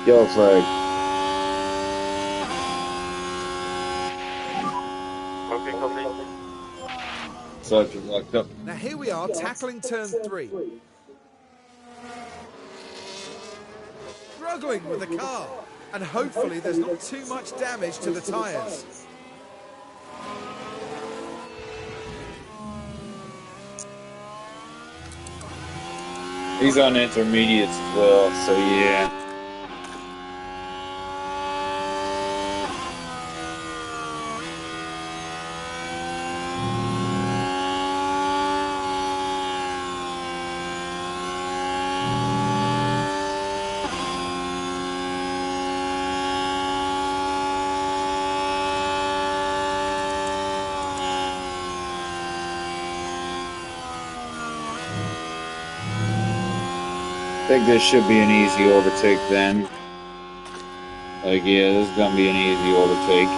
Yellow flag. Copy. Sergeant locked up. Now, here we are tackling turn 3. Struggling with the car. And hopefully there's not too much damage to the tyres. He's on intermediates as well, so yeah. I think this should be an easy overtake then. Like, yeah, this is gonna be an easy overtake.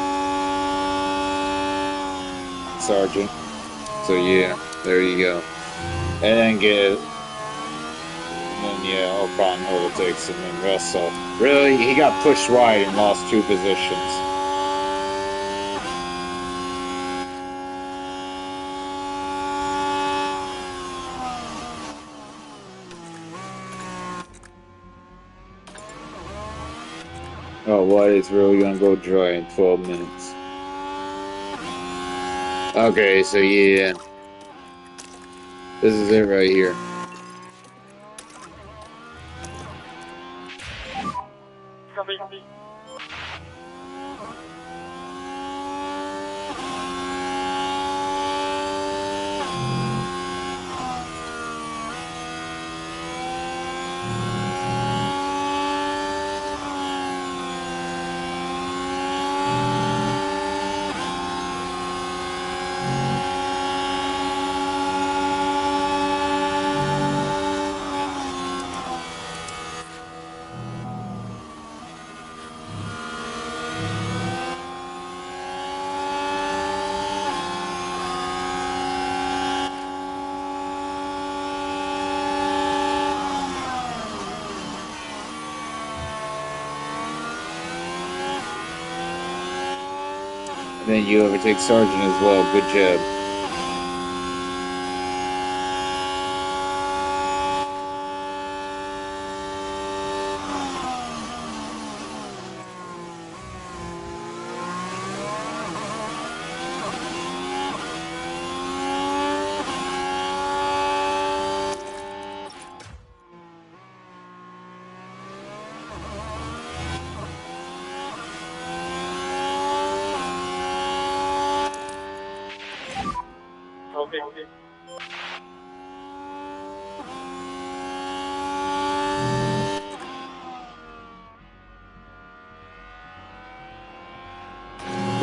Sergeant. So yeah, there you go. And then yeah, Ocon overtakes and then Russell. Really? He got pushed wide and lost 2 positions. Oh, what is really gonna go dry in 12 minutes? Okay, so yeah. This is it right here. Copy. And then you overtake Sergeant as well. Good job.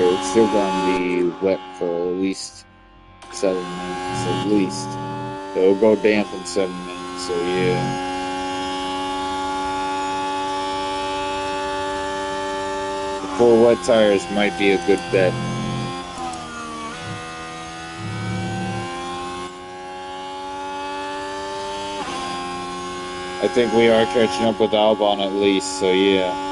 Okay, it's still gonna be wet for at least 7 minutes, at least. It'll go damp in 7 minutes, so yeah. The 4 wet tires might be a good bet. I think we are catching up with Albon at least, so yeah.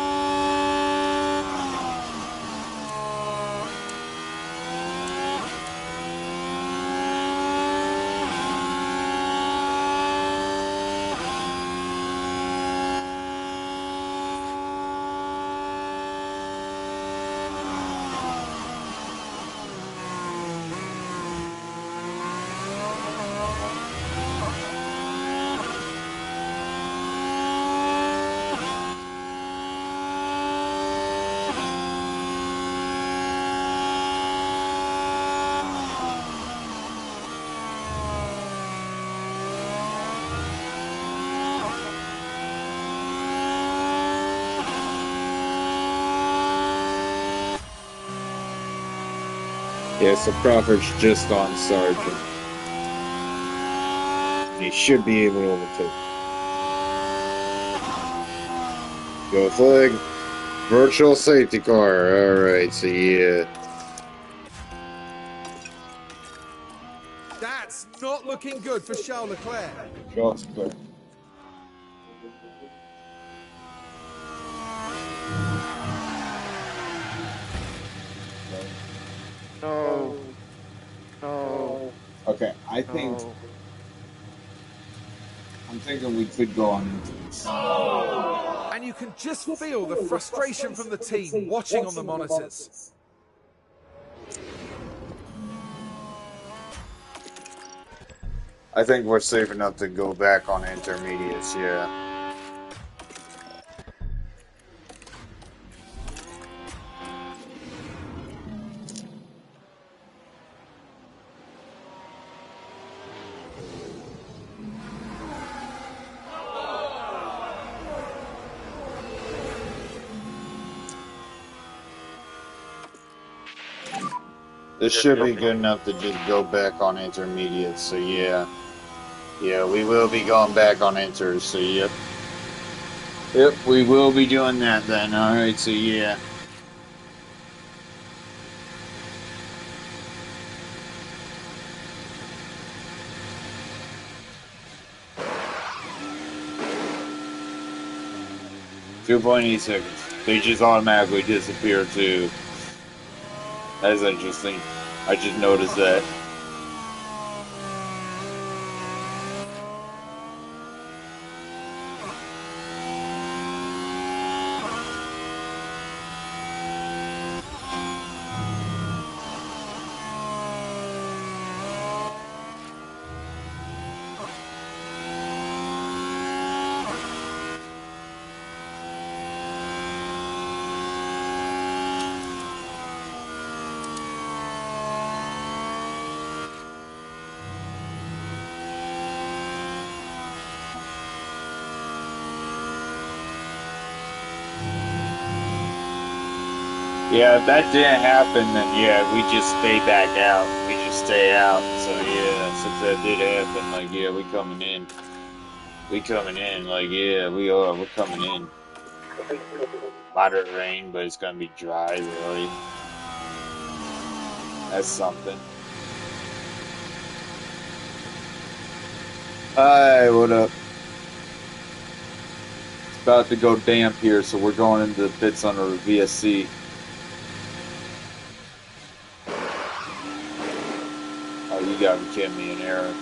Yeah, so Crawford's just on Sargent. He should be able to overtake. Go flag. Virtual safety car. Alright, so yeah. That's not looking good for Charles Leclerc. Shots clear. No. No. Okay, I think... No. I'm thinking we could go on into this. And you can just feel the frustration from the team watching on the monitors. I think we're safe enough to go back on intermediates, yeah. This should be good enough to just go back on intermediates, so yeah. Yeah, we will be going back on inters, so yep. Yep, we will be doing that then, alright, so yeah. .8 seconds. They just automatically disappear too. That's interesting. I just noticed that. Yeah, if that didn't happen, then yeah, we just stay back out. We just stay out. So yeah, since that did happen, like yeah, we coming in. We coming in, like yeah, we are. We're coming in. Moderate rain, but it's gonna be dry, really. That's something. Hi, what up? It's about to go damp here, so we're going into the pits under VSC. You gotta be kidding me, an error.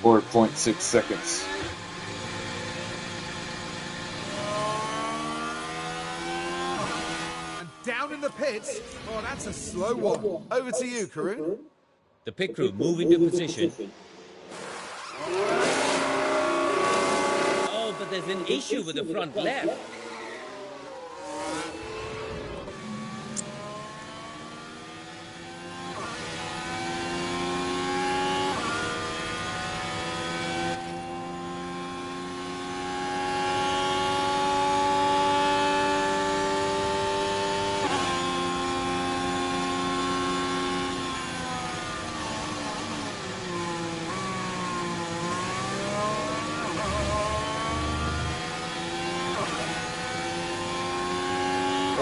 4.6 seconds. And down in the pits. Oh, that's a slow one. Over to you, Karun. The pit crew move into position. Oh, but there's an issue with the front left.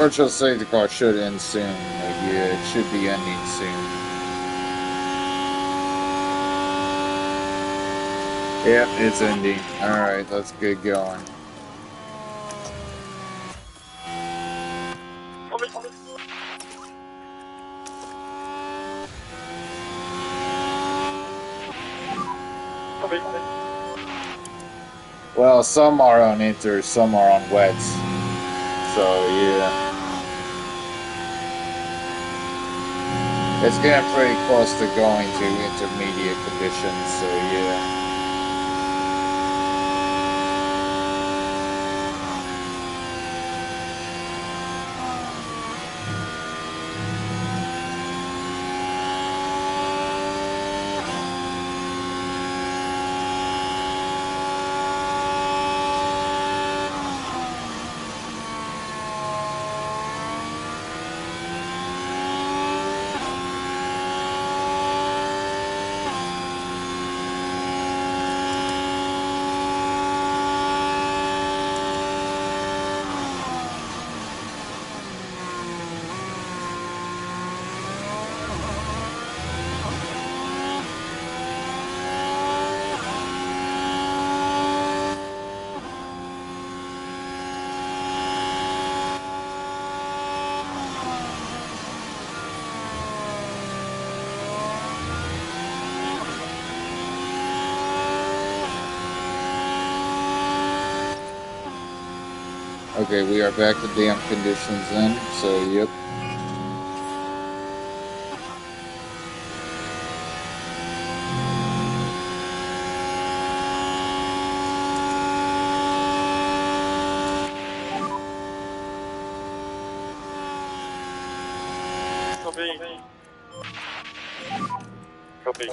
virtual safety car should end soon. Like, yeah, it should be ending soon. Yep, it's ending. Alright, let's get going. Well, some are on inters, some are on wets. So, yeah. It's getting pretty close to going to intermediate conditions, so yeah. Okay, we are back to damn conditions then, so yep. Copy.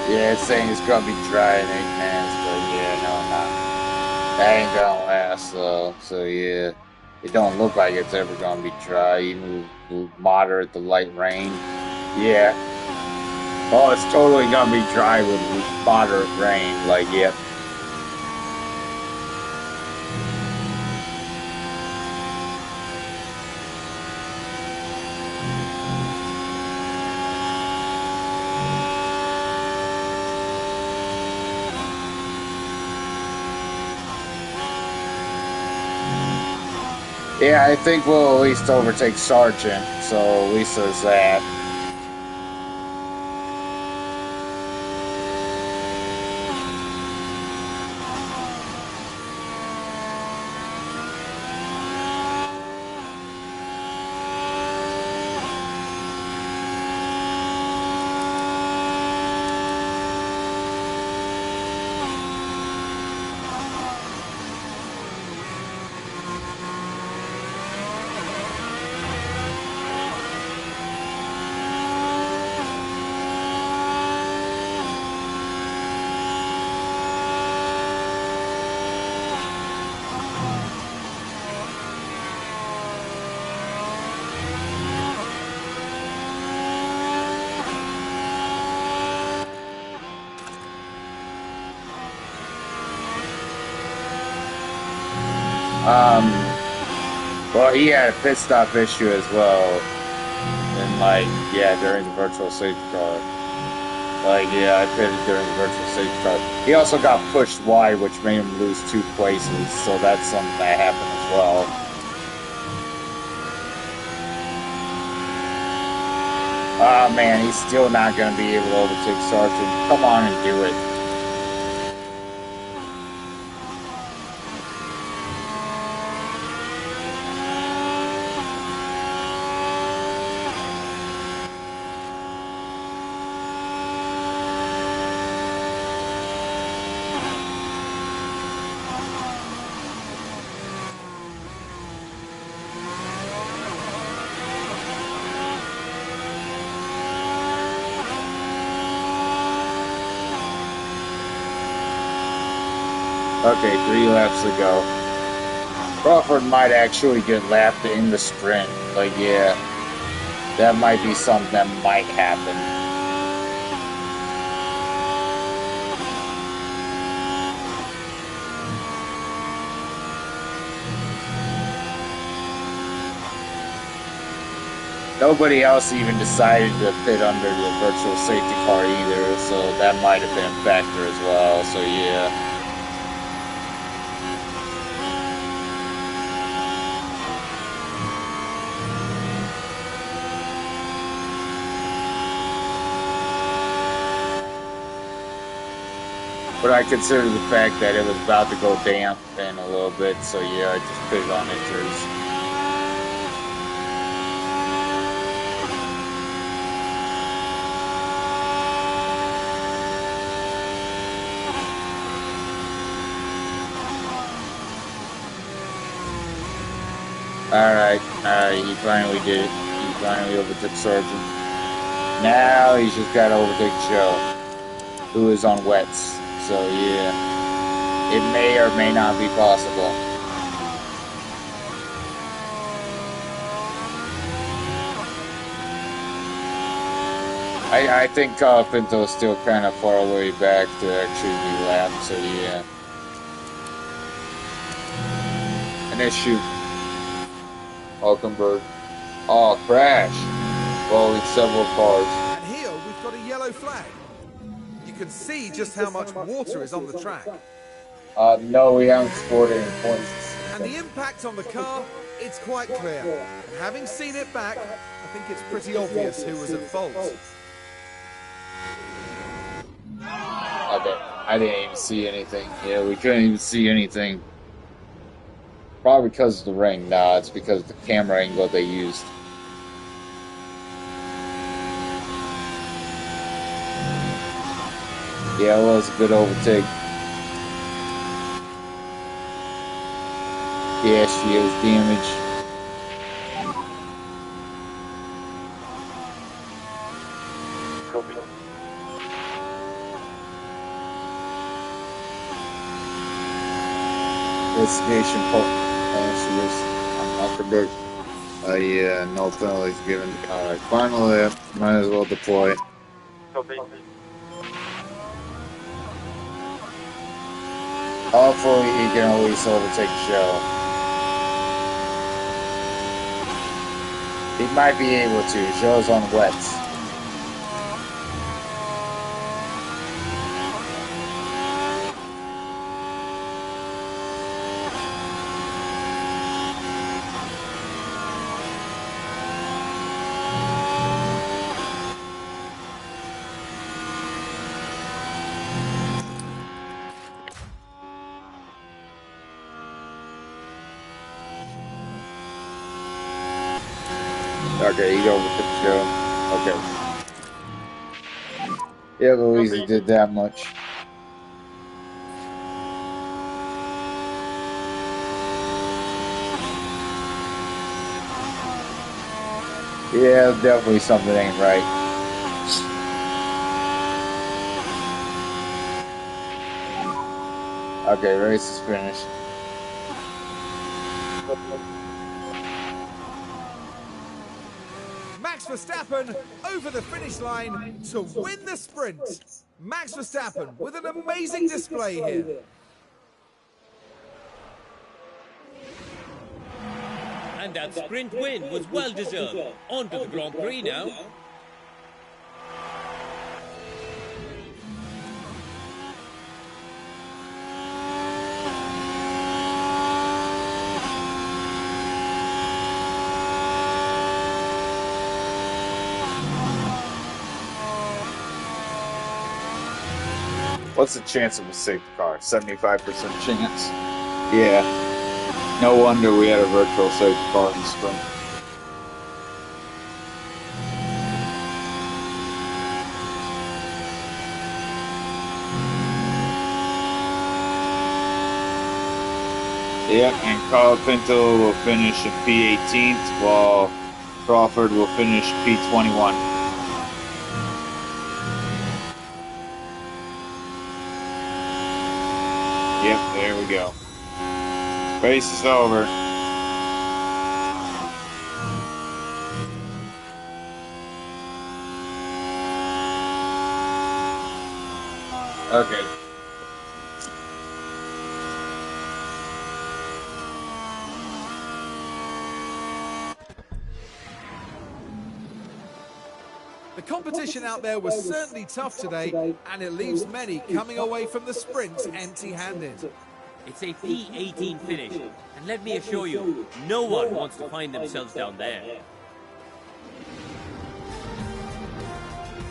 Yeah, it's saying it's gonna be dry in 8 minutes, but yeah, no, not. That ain't gonna last though, so yeah. It don't look like it's ever gonna be dry, even with moderate to light rain. Yeah. Oh, it's totally gonna be dry with moderate rain, like, yep. Yeah, I think we'll at least overtake Sergeant, so at least there's that. Well, he had a pit stop issue as well, and like, yeah, during the virtual safety car. Like, yeah, I pitted during the virtual safety car. He also got pushed wide, which made him lose 2 places, so that's something that happened as well. Oh man, he's still not going to be able to overtake Sergeant. Come on and do it. Okay, 3 laps to go. Crawford might actually get lapped in the sprint. Like, yeah, that might be something that might happen. Nobody else even decided to fit under the virtual safety car either, so that might have been a factor as well, so yeah. But I consider the fact that it was about to go damp in a little bit, so yeah, I just put it on inters. Alright, he finally did it. He finally overtook Sargent. Now he's just got to overtake Joe, who is on wets. So yeah, it may or may not be possible. I think Pinto is still kind of far away back to actually be lapped, so yeah. An issue. Hulkenberg. Oh, crash. Involving several cars. And here we've got a yellow flag. You can see just how much water is on the track. No, we haven't scored any points. And the impact on the car, it's quite clear. And having seen it back, I think it's pretty obvious who was at fault. I didn't even see anything. Yeah, we couldn't even see anything. Probably because of the ring. Nah, it's because of the camera angle they used. Yeah, it was a good overtake. Yeah, she is damaged. Investigation answers on Hulkenberg. Yeah, no penalties given. Alright, final lap. Might as well deploy. Hopefully he can at least overtake Joe. He might be able to. Joe's on wets. Okay, he overtook Joe. Okay. Yeah, Louise did that much. Yeah, definitely something ain't right. Okay, race is finished. Max Verstappen over the finish line to win the sprint. Max Verstappen with an amazing display here. And that sprint win was well deserved. On to the Grand Prix now. What's the chance of a safety car? 75% chance? Yeah. No wonder we had a virtual safety car in the sprint. Yeah, and Carl Pinto will finish in P18th, while Crawford will finish P21. Yep, there we go. Race is over. Okay. The competition out there was certainly tough today, and it leaves many coming away from the sprints empty-handed. It's a P18 finish, and let me assure you, no one wants to find themselves down there.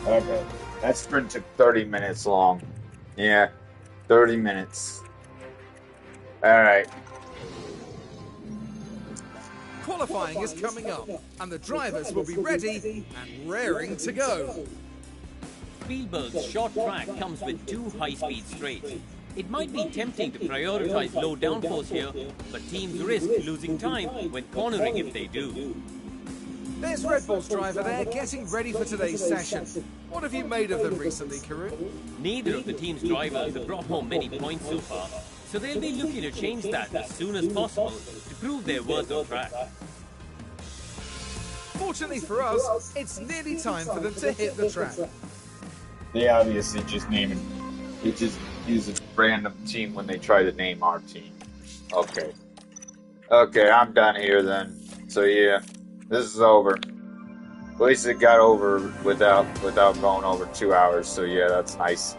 Okay. That sprint took 30 minutes long. Yeah, 30 minutes. Alright. Qualifying is coming up, and the drivers will be ready and raring to go. Spielberg's short track comes with 2 high-speed straights. It might be tempting to prioritize low downforce here, but teams risk losing time when cornering if they do. There's Red Bull's driver there, getting ready for today's session. What have you made of them recently, Karun? Neither of the team's drivers have brought home many points so far, so they'll be looking to change that as soon as possible to prove their worth on track. Fortunately for us, it's nearly time for them to hit the track. They obviously just name it. They just use a random team when they try to name our team. Okay. Okay, I'm done here then. So yeah, this is over. At least it got over without going over 2 hours. So yeah, that's nice.